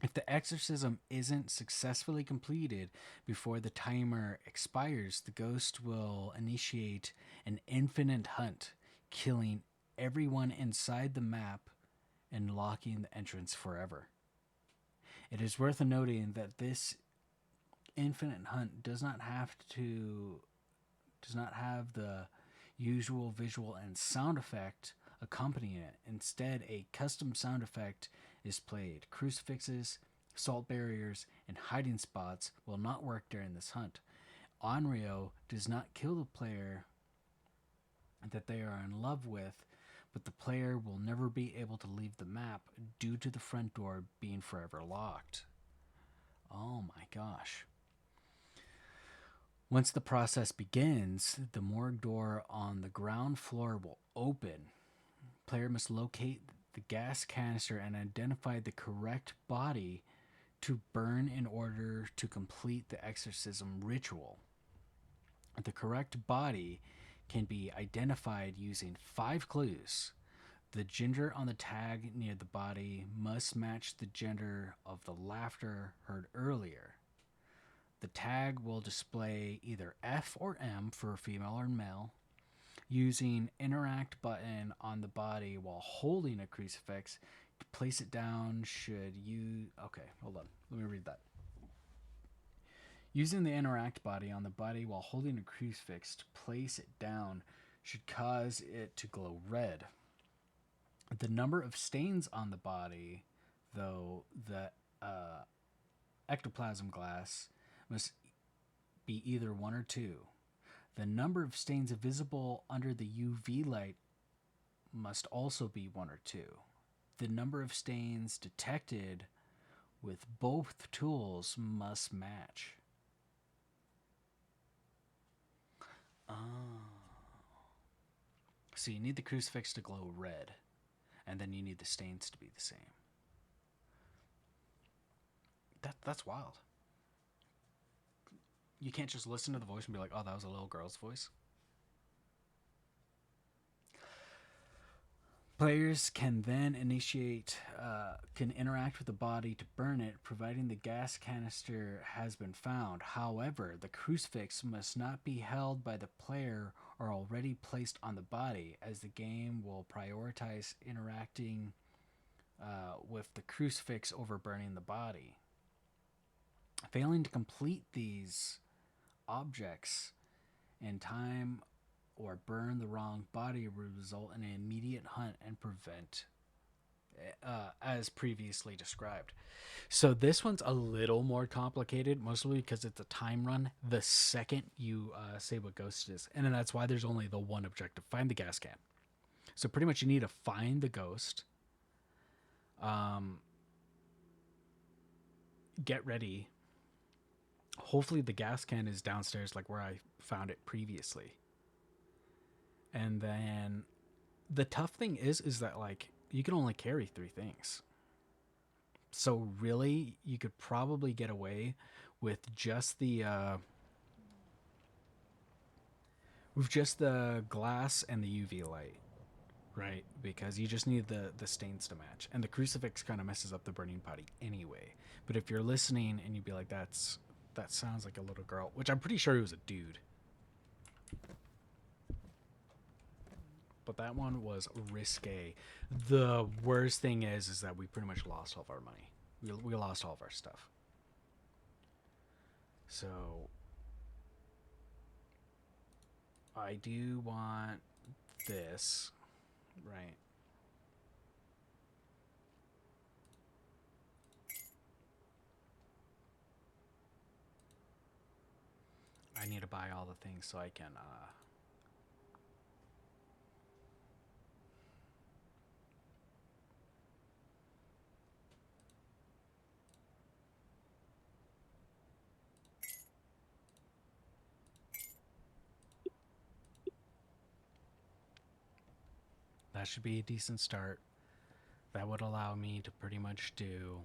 If the exorcism isn't successfully completed before the timer expires, the ghost will initiate an infinite hunt, killing everyone inside the map and locking the entrance forever. It is worth noting that this infinite hunt does not have the usual visual and sound effect accompanying it. Instead, a custom sound effect is played. Crucifixes, salt barriers, and hiding spots will not work during this hunt. Onryo does not kill the player that they are in love with, but the player will never be able to leave the map due to the front door being forever locked. Oh my gosh. Once the process begins, the morgue door on the ground floor will open. Player must locate the gas canister and identify the correct body to burn in order to complete the exorcism ritual. The correct body can be identified using 5 clues. The gender on the tag near the body must match the gender of the laughter heard earlier. The tag will display either F or M for female or male. Using interact button on the body while holding a crucifix to place it down should you okay, hold on. Let me read that. Using the interact body on the body while holding a crucifix to place it down should cause it to glow red. The number of stains on the body, though the ectoplasm glass must be either one or two. The number of stains visible under the UV light must also be one or two. The number of stains detected with both tools must match. Oh. So you need the crucifix to glow red, and then you need the stains to be the same. That's wild. You can't just listen to the voice and be like, oh, that was a little girl's voice. Players can then can interact with the body to burn it, providing the gas canister has been found. However, the crucifix must not be held by the player or already placed on the body, as the game will prioritize interacting with the crucifix over burning the body. Failing to complete these objects in time or burn the wrong body will result in an immediate hunt and prevent, as previously described. So this one's a little more complicated, mostly because it's a time run the second you say what ghost is. And then that's why there's only the one objective, find the gas can. So pretty much you need to find the ghost, get ready. Hopefully the gas can is downstairs like where I found it previously. And then the tough thing is that like you can only carry 3 things. So really you could probably get away with just the glass and the UV light, right? Because you just need the stains to match. And the crucifix kind of messes up the burning potty anyway. But if you're listening and you'd be like, that sounds like a little girl, which I'm pretty sure it was a dude. But that one was risque. The worst thing is that we pretty much lost all of our money. We lost all of our stuff. So I do want this, right? I need to buy all the things so I can that should be a decent start. That would allow me to pretty much do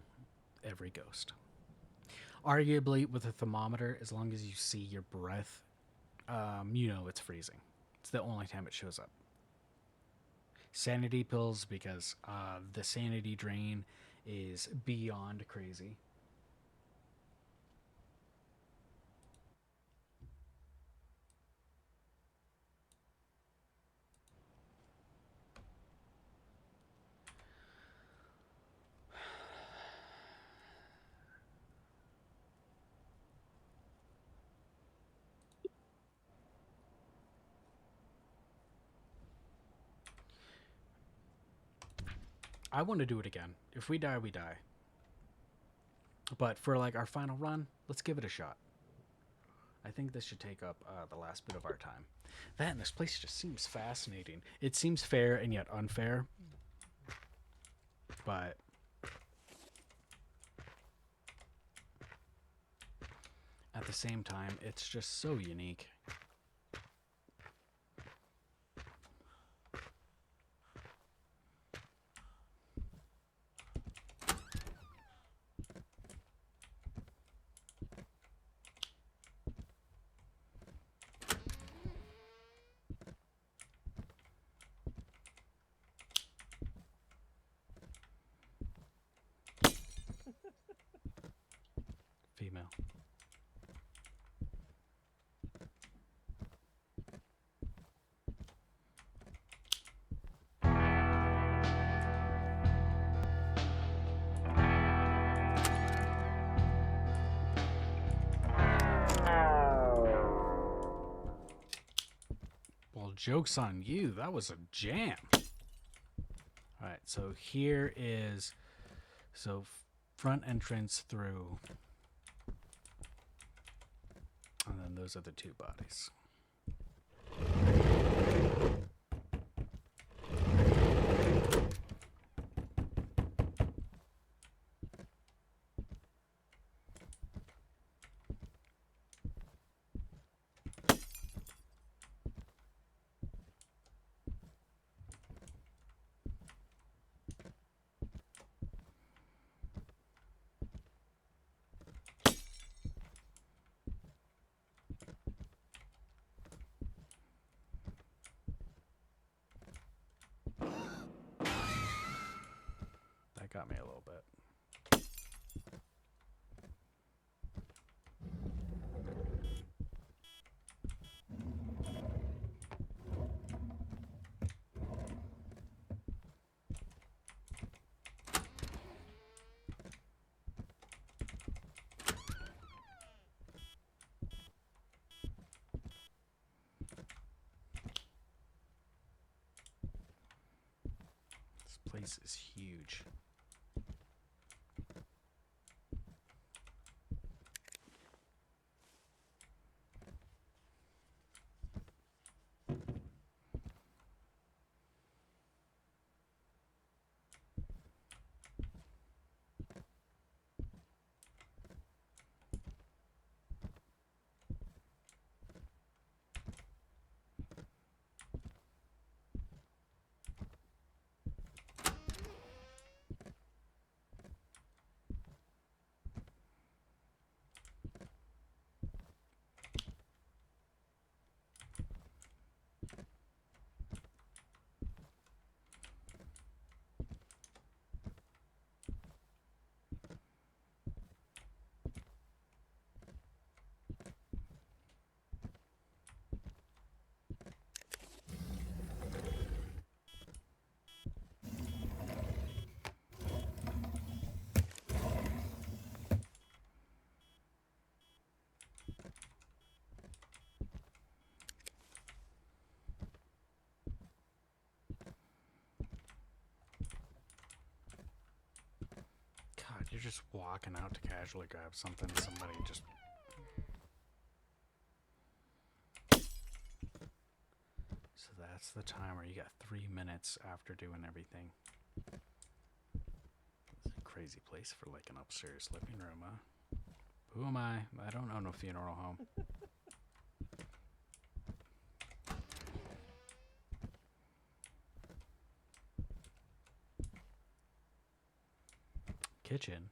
every ghost. Arguably, with a thermometer, as long as you see your breath, you know it's freezing. It's the only time it shows up. Sanity pills, because the sanity drain is beyond crazy. I want to do it again. If we die, we die. But for like our final run, let's give it a shot. I think this should take up the last bit of our time. That and this place just seems fascinating. It seems fair and yet unfair. But at the same time, it's just so unique. Female. Joke's on you. That was a jam. All right, so here is front entrance through, and then those are the two bodies. That got me a little bit. This place is huge. God, you're just walking out to casually grab something. Somebody just. So that's the timer. You got 3 minutes after doing everything. This is a crazy place for like an upstairs living room, huh? Who am I? I don't own a funeral home. Kitchen.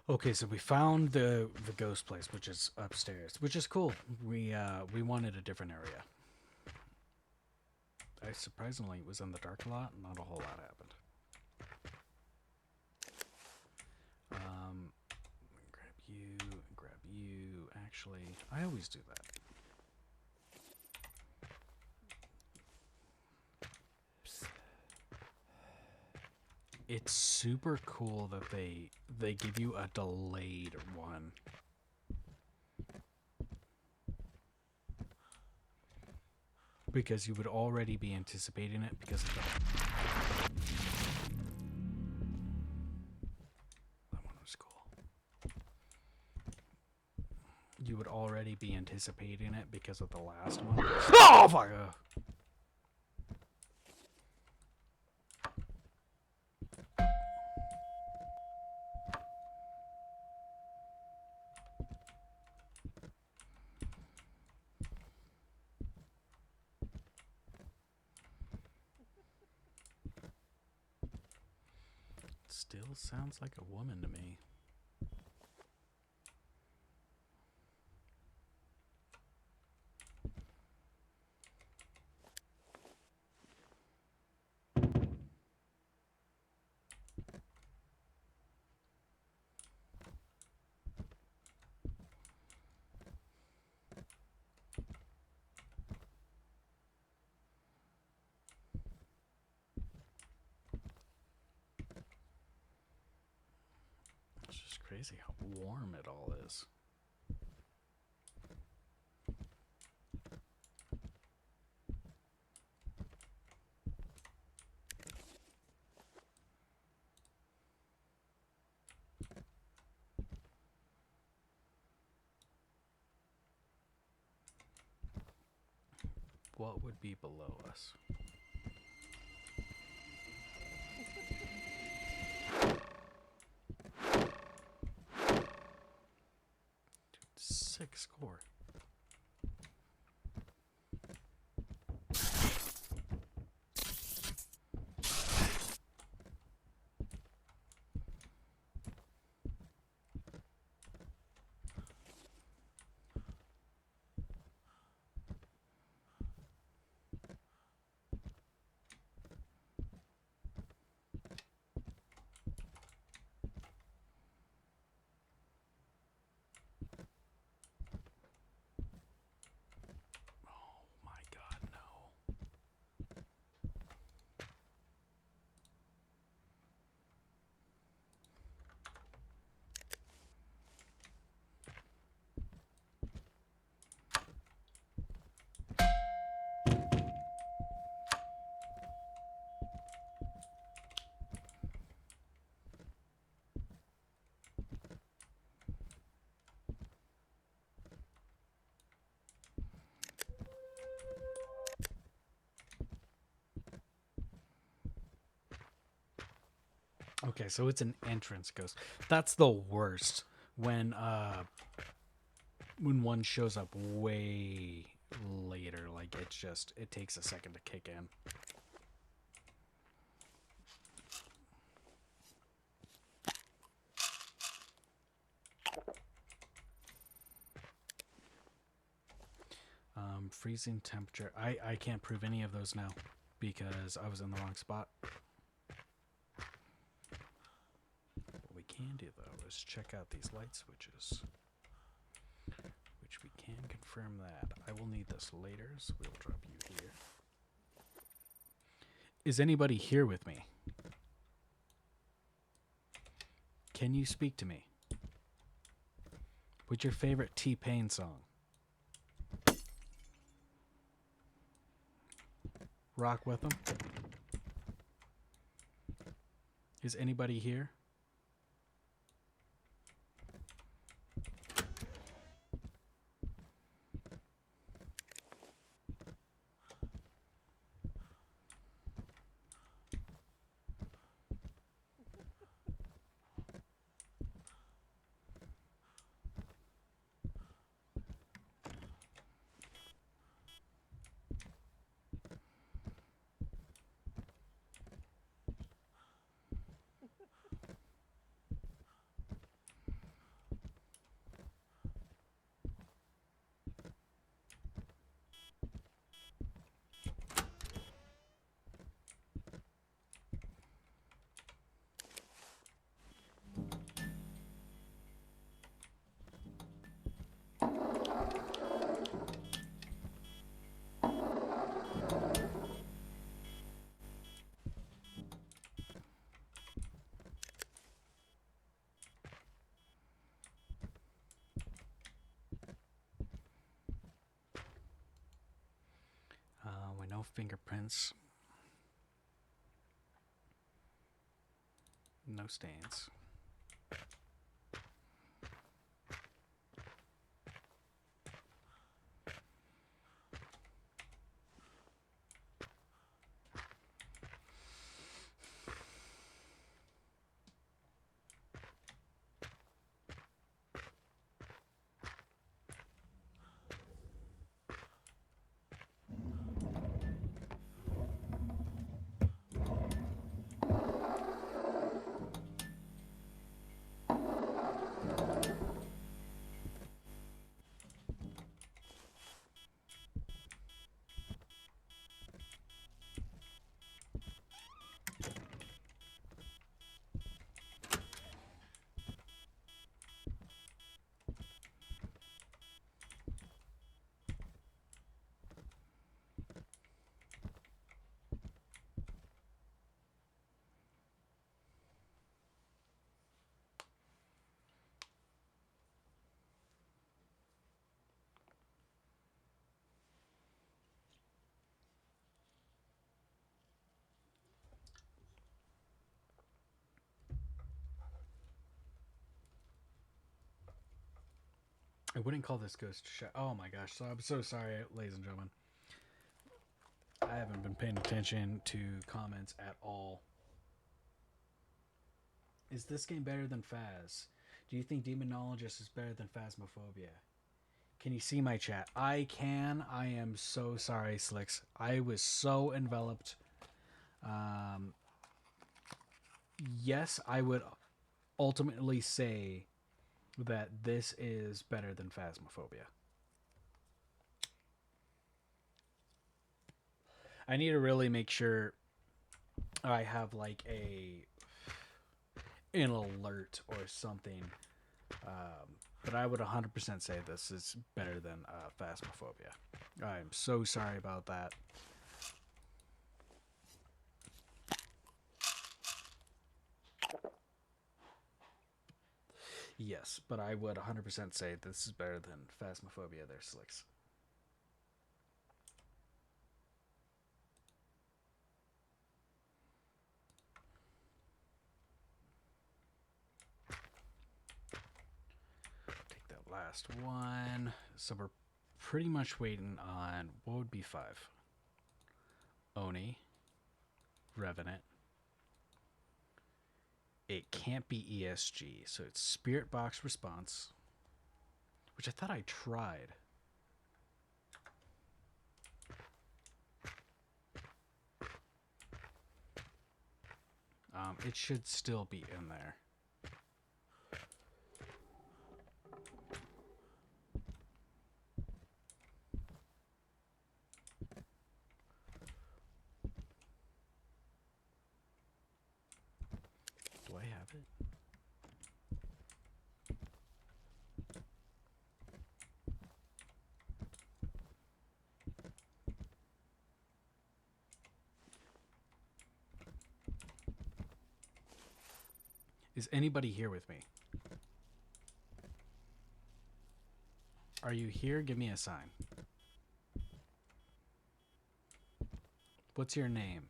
Okay, so we found the ghost place, which is upstairs, which is cool. We wanted a different area. I surprisingly was in the dark a lot. Not a whole lot happened. Grab you, grab you. Actually, I always do that. It's super cool that they give you a delayed one. Because you would already be anticipating it because of that one was cool. You would already be anticipating it because of the last one. Oh fuck! Still sounds like a woman to me. Crazy how warm it all is. What would be below us? Six score. Oh my god, no. Okay, so it's an entrance ghost. That's the worst when one shows up way later. Like it takes a second to kick in. Freezing temperature. I can't prove any of those now because I was in the wrong spot. What we can do though is check out these light switches, which we can confirm that. I will need this later, so we'll drop you here. Is anybody here with me? Can you speak to me? What's your favorite T-Pain song? Rock with them. Is anybody here? We know fingerprints. No stains. I wouldn't call this ghost shot. Oh my gosh! So I'm so sorry, ladies and gentlemen. I haven't been paying attention to comments at all. Is this game better than Phas? Do you think Demonologist is better than Phasmophobia? Can you see my chat? I can. I am so sorry, Slicks. I was so enveloped. Um, yes, I would ultimately say that this is better than Phasmophobia. I need to really make sure I have like an alert or something. But I would 100% say this is better than Phasmophobia. I'm so sorry about that. Yes, but I would 100% say this is better than Phasmophobia. There, Slicks. Take that last one. So we're pretty much waiting on what would be 5. Oni, Revenant. It can't be ESG, so it's Spirit Box Response, which I thought I tried. It should still be in there. Do I have it? Is anybody here with me? Are you here? Give me a sign. What's your name?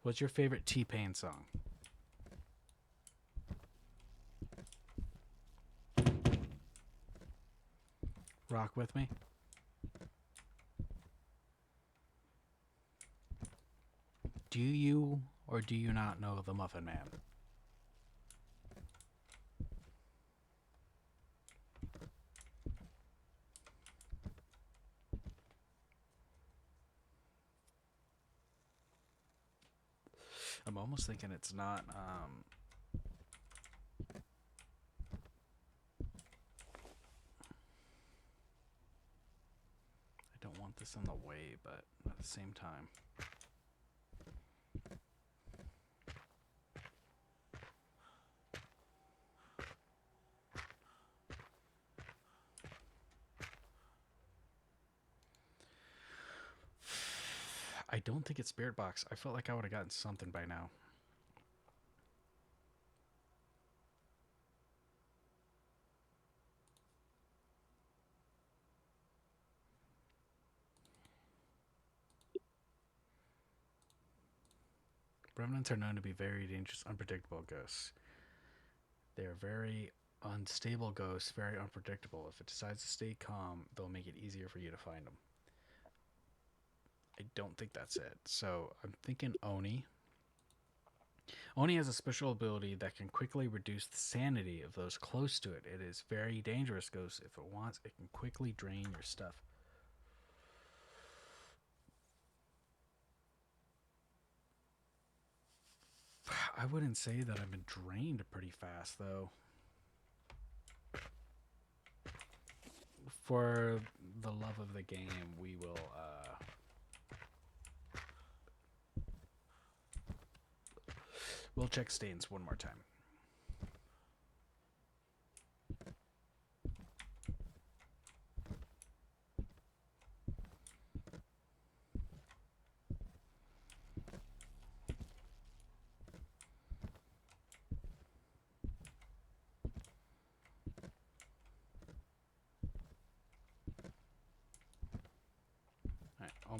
What's your favorite T-Pain song? Rock with me? Do you or do you not know the Muffin Man? I'm almost thinking it's not. I don't want this in the way, but at the same time. I don't think it's Spirit Box. I felt like I would have gotten something by now. Revenants are known to be very dangerous, unpredictable ghosts. They are very unstable ghosts, very unpredictable. If it decides to stay calm, they'll make it easier for you to find them. I don't think that's it. So I'm thinking Oni. Oni has a special ability that can quickly reduce the sanity of those close to it. It is very dangerous ghost. If it wants, it can quickly drain your stuff. I wouldn't say that I've been drained pretty fast, though. For the love of the game, we will we'll check stains one more time.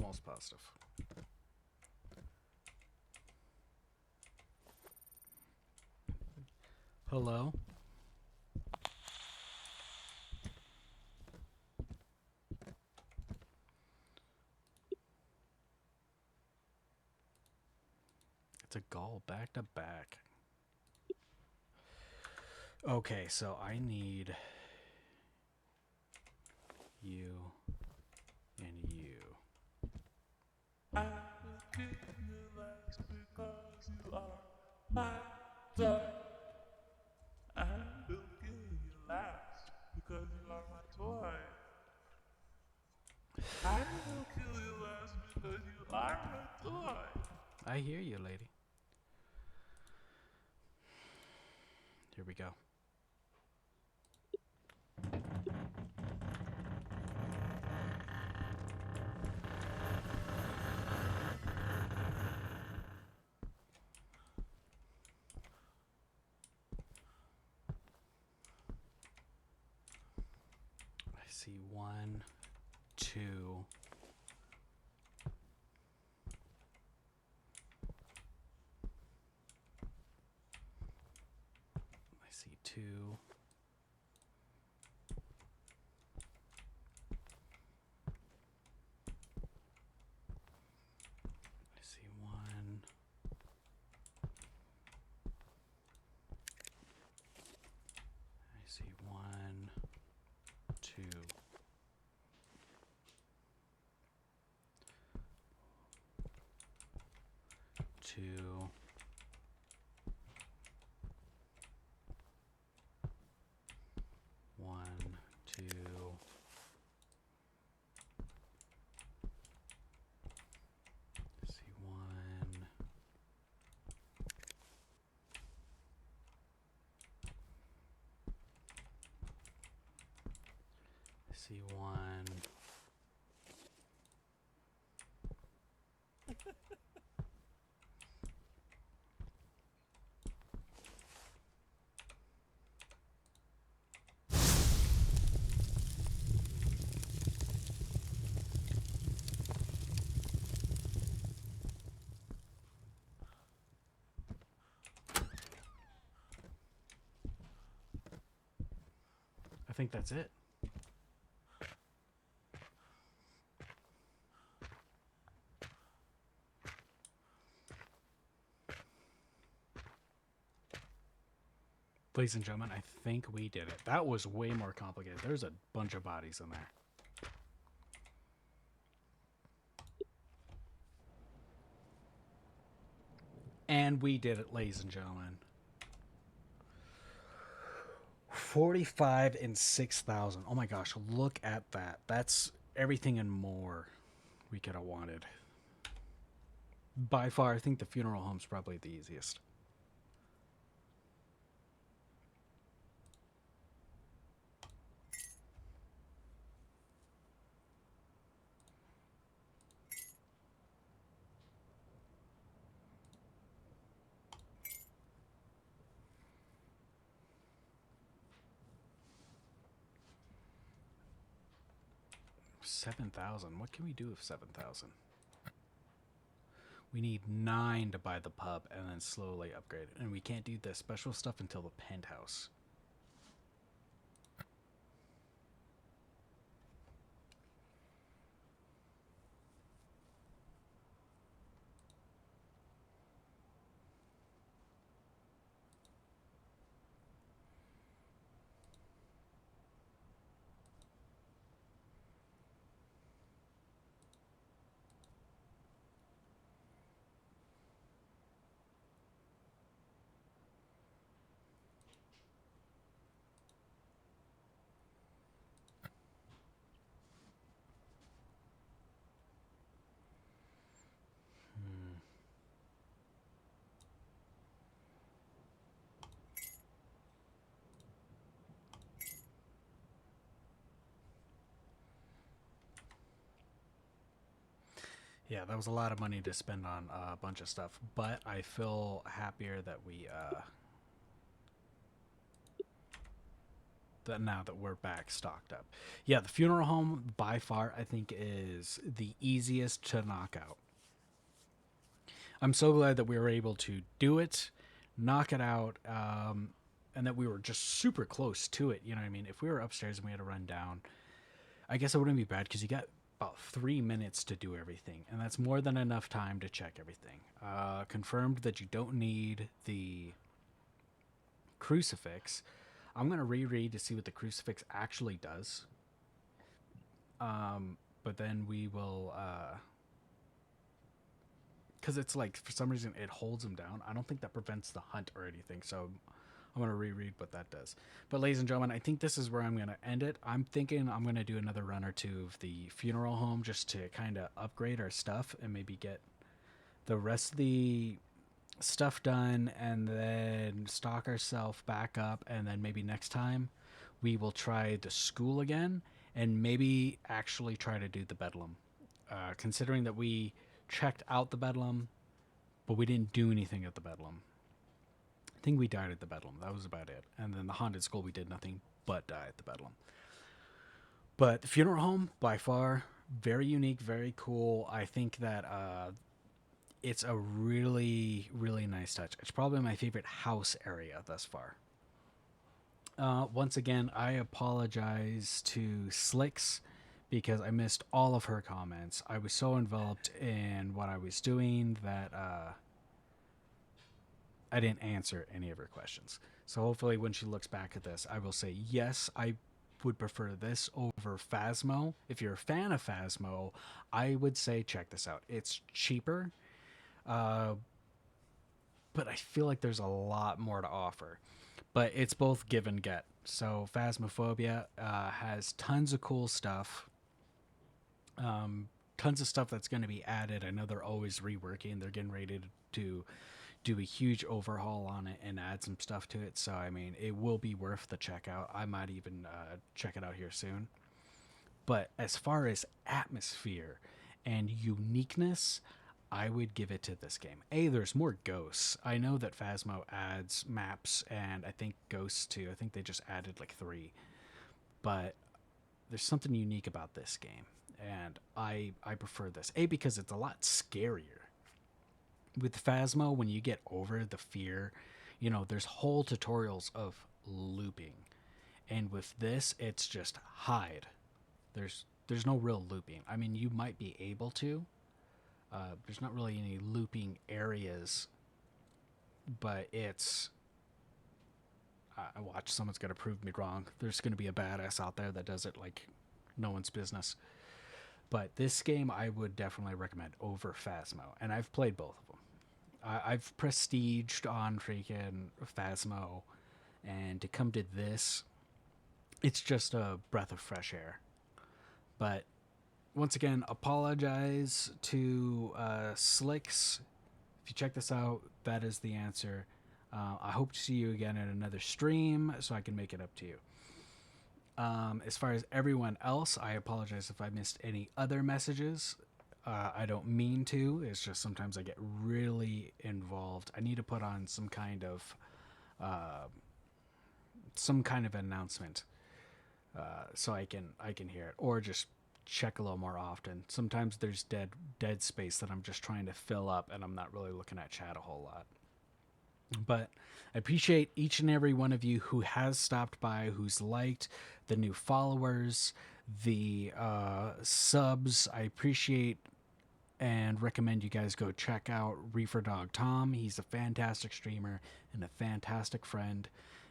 almost positive. Hello? It's a gall back to back. Okay, so I need you and you. I will kill you last because you are my toy. I will kill you last because you are my toy. I will kill you last because you are my toy. I hear you, lady. Here we go. I see 1, 2. I see 2. I see 1. I see 1, 2. 2. 1, 2. I see 1. I see 1. I think that's it. Ladies and gentlemen, I think we did it. That was way more complicated. There's a bunch of bodies in there. And we did it, ladies and gentlemen. 45 and 6,000. Oh my gosh, look at that. That's everything and more we could have wanted. By far, I think the funeral home's probably the easiest. $7,000. What can we do with 7,000? We need 9 to buy the pub and then slowly upgrade it. And we can't do the special stuff until the penthouse. Yeah, that was a lot of money to spend on a bunch of stuff, but I feel happier that we now that we're back stocked up. Yeah, the funeral home by far I think is the easiest to knock out. I'm so glad that we were able to do it, knock it out, and that we were just super close to it. You know what I mean? If we were upstairs and we had to run down, I guess it wouldn't be bad because you got about 3 minutes to do everything, and that's more than enough time to check everything. Confirmed that you don't need the crucifix. I'm going to reread to see what the crucifix actually does. But then we will, because it's like for some reason it holds them down. I don't think that prevents the hunt or anything. So I'm going to reread what that does. But ladies and gentlemen, I think this is where I'm going to end it. I'm thinking I'm going to do another run or two of the funeral home just to kind of upgrade our stuff and maybe get the rest of the stuff done and then stock ourselves back up, and then maybe next time we will try the school again and maybe actually try to do the bedlam, considering that we checked out the bedlam but we didn't do anything at the bedlam. I think we died at the bedlam, that was about it, and then the haunted school we did nothing but die at the bedlam. But the funeral home by far very unique, very cool. I think that it's a really, really nice touch. It's probably my favorite house area thus far. Once again, I apologize to Slicks because I missed all of her comments. I was so enveloped in what I was doing that I didn't answer any of her questions. So hopefully, when she looks back at this, I will say, yes, I would prefer this over Phasmo. If you're a fan of Phasmo, I would say check this out. It's cheaper, uh, but I feel like there's a lot more to offer. But it's both give and get. So Phasmophobia has tons of cool stuff, tons of stuff that's going to be added. I know they're always reworking. They're getting ready to do a huge overhaul on it and add some stuff to it. So I mean, it will be worth the checkout. I might even check it out here soon. But as far as atmosphere and uniqueness, I would give it to this game. There's more ghosts. I know that Phasmo adds maps and I think ghosts too. I think they just added like 3. But there's something unique about this game. And I prefer this. Because it's a lot scarier. With Phasmo, when you get over the fear, there's whole tutorials of looping. And with this, it's just hide. There's no real looping. I mean, you might be able to. There's not really any looping areas, but it's. I watch someone's gonna prove me wrong. There's gonna be a badass out there that does it like no one's business. But this game I would definitely recommend over Phasmo, and I've played both of them. I've prestiged on freaking Phasmo, and to come to this, it's just a breath of fresh air. But once again, apologize to Slicks. If you check this out, that is the answer. I hope to see you again in another stream so I can make it up to you. As far as everyone else, I apologize if I missed any other messages. I don't mean to. It's just sometimes I get really involved. I need to put on some kind of announcement so I can hear it, or just check a little more often. Sometimes there's dead space that I'm just trying to fill up, and I'm not really looking at chat a whole lot. But I appreciate each and every one of you who has stopped by, who's liked, the new followers, the subs. I appreciate and recommend you guys go check out Reefer Dog Tom. He's a fantastic streamer and a fantastic friend.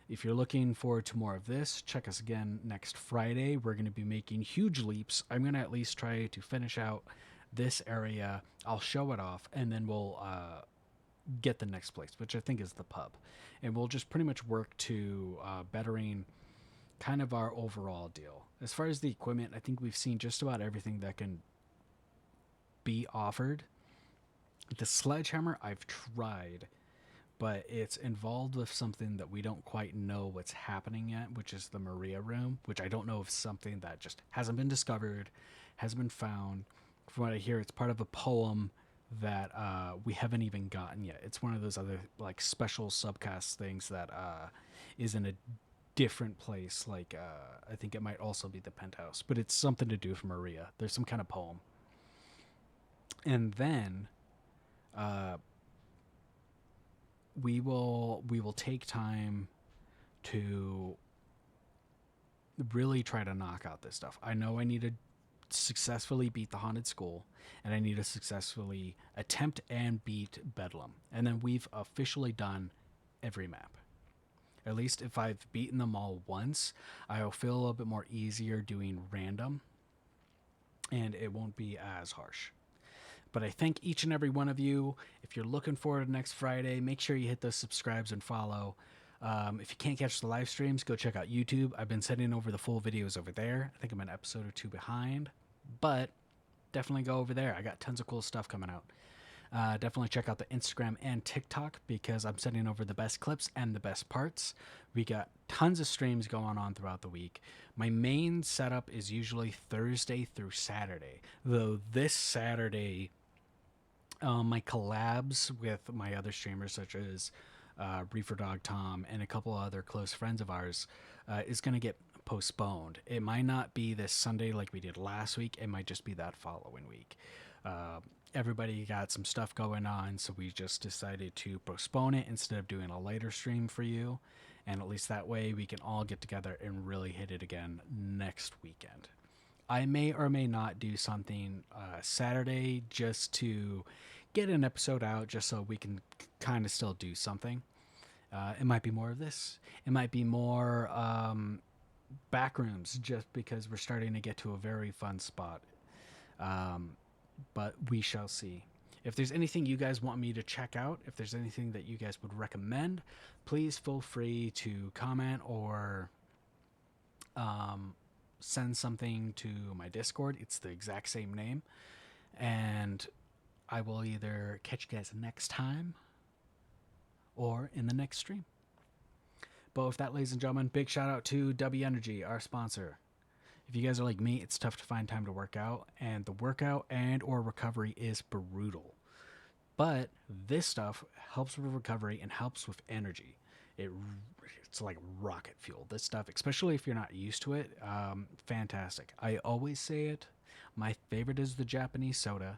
If you're looking forward to more of this, check us again next Friday. We're going to be making huge leaps. I'm going to at least try to finish out this area. I'll show it off, and then we'll get the next place, which I think is the pub. And we'll just pretty much work to bettering kind of our overall deal. As far as the equipment, I think we've seen just about everything that can be offered. The sledgehammer I've tried, but it's involved with something that we don't quite know what's happening yet, which is the Maria room, which I don't know if something that just hasn't been discovered, hasn't been found. From what I hear, it's part of a poem that we haven't even gotten yet. It's one of those other like special subcast things that is in a different place. Like I think it might also be the penthouse, but it's something to do with Maria. There's some kind of poem, and then uh, we will take time to really try to knock out this stuff. I know I need to successfully beat the haunted school, and I need to successfully attempt and beat Bedlam, and then we've officially done every map. At least if I've beaten them all once, I'll feel a little bit more easier doing random, and it won't be as harsh. But I thank each and every one of you. If you're looking forward to next Friday, make sure you hit those subscribes and follow. If you can't catch the live streams, go check out YouTube. I've been sending over the full videos over there. I think I'm an episode or two behind, but definitely go over there. I got tons of cool stuff coming out. Definitely check out the Instagram and TikTok because I'm sending over the best clips and the best parts. We got tons of streams going on throughout the week. My main setup is usually Thursday through Saturday, though this Saturday, my collabs with my other streamers, such as Reefer Dog Tom and a couple other close friends of ours, is going to get postponed. It might not be this Sunday like we did last week. It might just be that following week. Everybody got some stuff going on, so we just decided to postpone it instead of doing a later stream for you. And at least that way we can all get together and really hit it again next weekend. I may or may not do something Saturday just to get an episode out, just so we can kind of still do something. It might be more of this. It might be more backrooms, just because we're starting to get to a very fun spot. But we shall see. If there's anything you guys want me to check out, if there's anything that you guys would recommend, please feel free to comment or send something to my Discord. It's the exact same name. And I will either catch you guys next time or in the next stream. But with that, ladies and gentlemen, big shout out to W Energy, our sponsor. If you guys are like me, it's tough to find time to work out, and the workout and or recovery is brutal. But this stuff helps with recovery and helps with energy. It's like rocket fuel. This stuff, especially if you're not used to it, fantastic. I always say it. My favorite is the Japanese soda.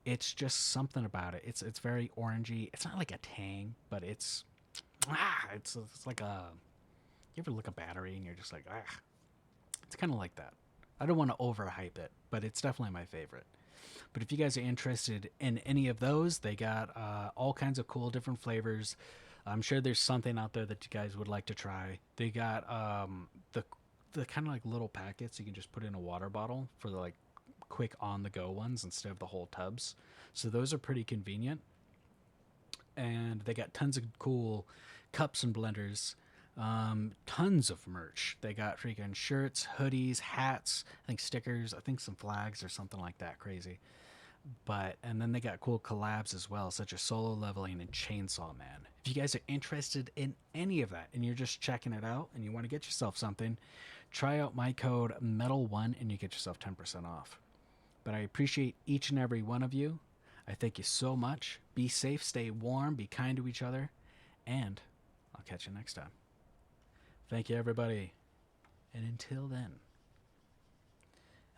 It's just something about it. It's very orangey. It's not like a Tang, but it's like a. You ever look at a battery and you're just like It's kind of like that. I don't want to overhype it, but it's definitely my favorite. But if you guys are interested in any of those, they got all kinds of cool different flavors. I'm sure there's something out there that you guys would like to try. They got the kind of like little packets you can just put in a water bottle for the like quick on the go ones instead of the whole tubs. So those are pretty convenient. And they got tons of cool cups and blenders. Tons of merch. They got freaking shirts, hoodies, hats, I think stickers, I think some flags or something like that crazy. And then they got cool collabs as well, such as Solo Leveling and Chainsaw Man. If you guys are interested in any of that and you're just checking it out and you want to get yourself something, try out my code METAL1 and you get yourself 10% off. But I appreciate each and every one of you. I thank you so much. Be safe, stay warm, be kind to each other, and I'll catch you next time. Thank you, everybody. And until then.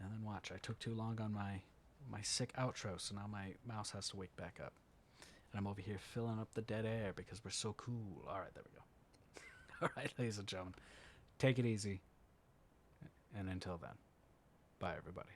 And then watch, I took too long on my sick outro, so now my mouse has to wake back up. And I'm over here filling up the dead air because we're so cool. All right, there we go. All right, ladies and gentlemen. Take it easy. And until then, bye, everybody.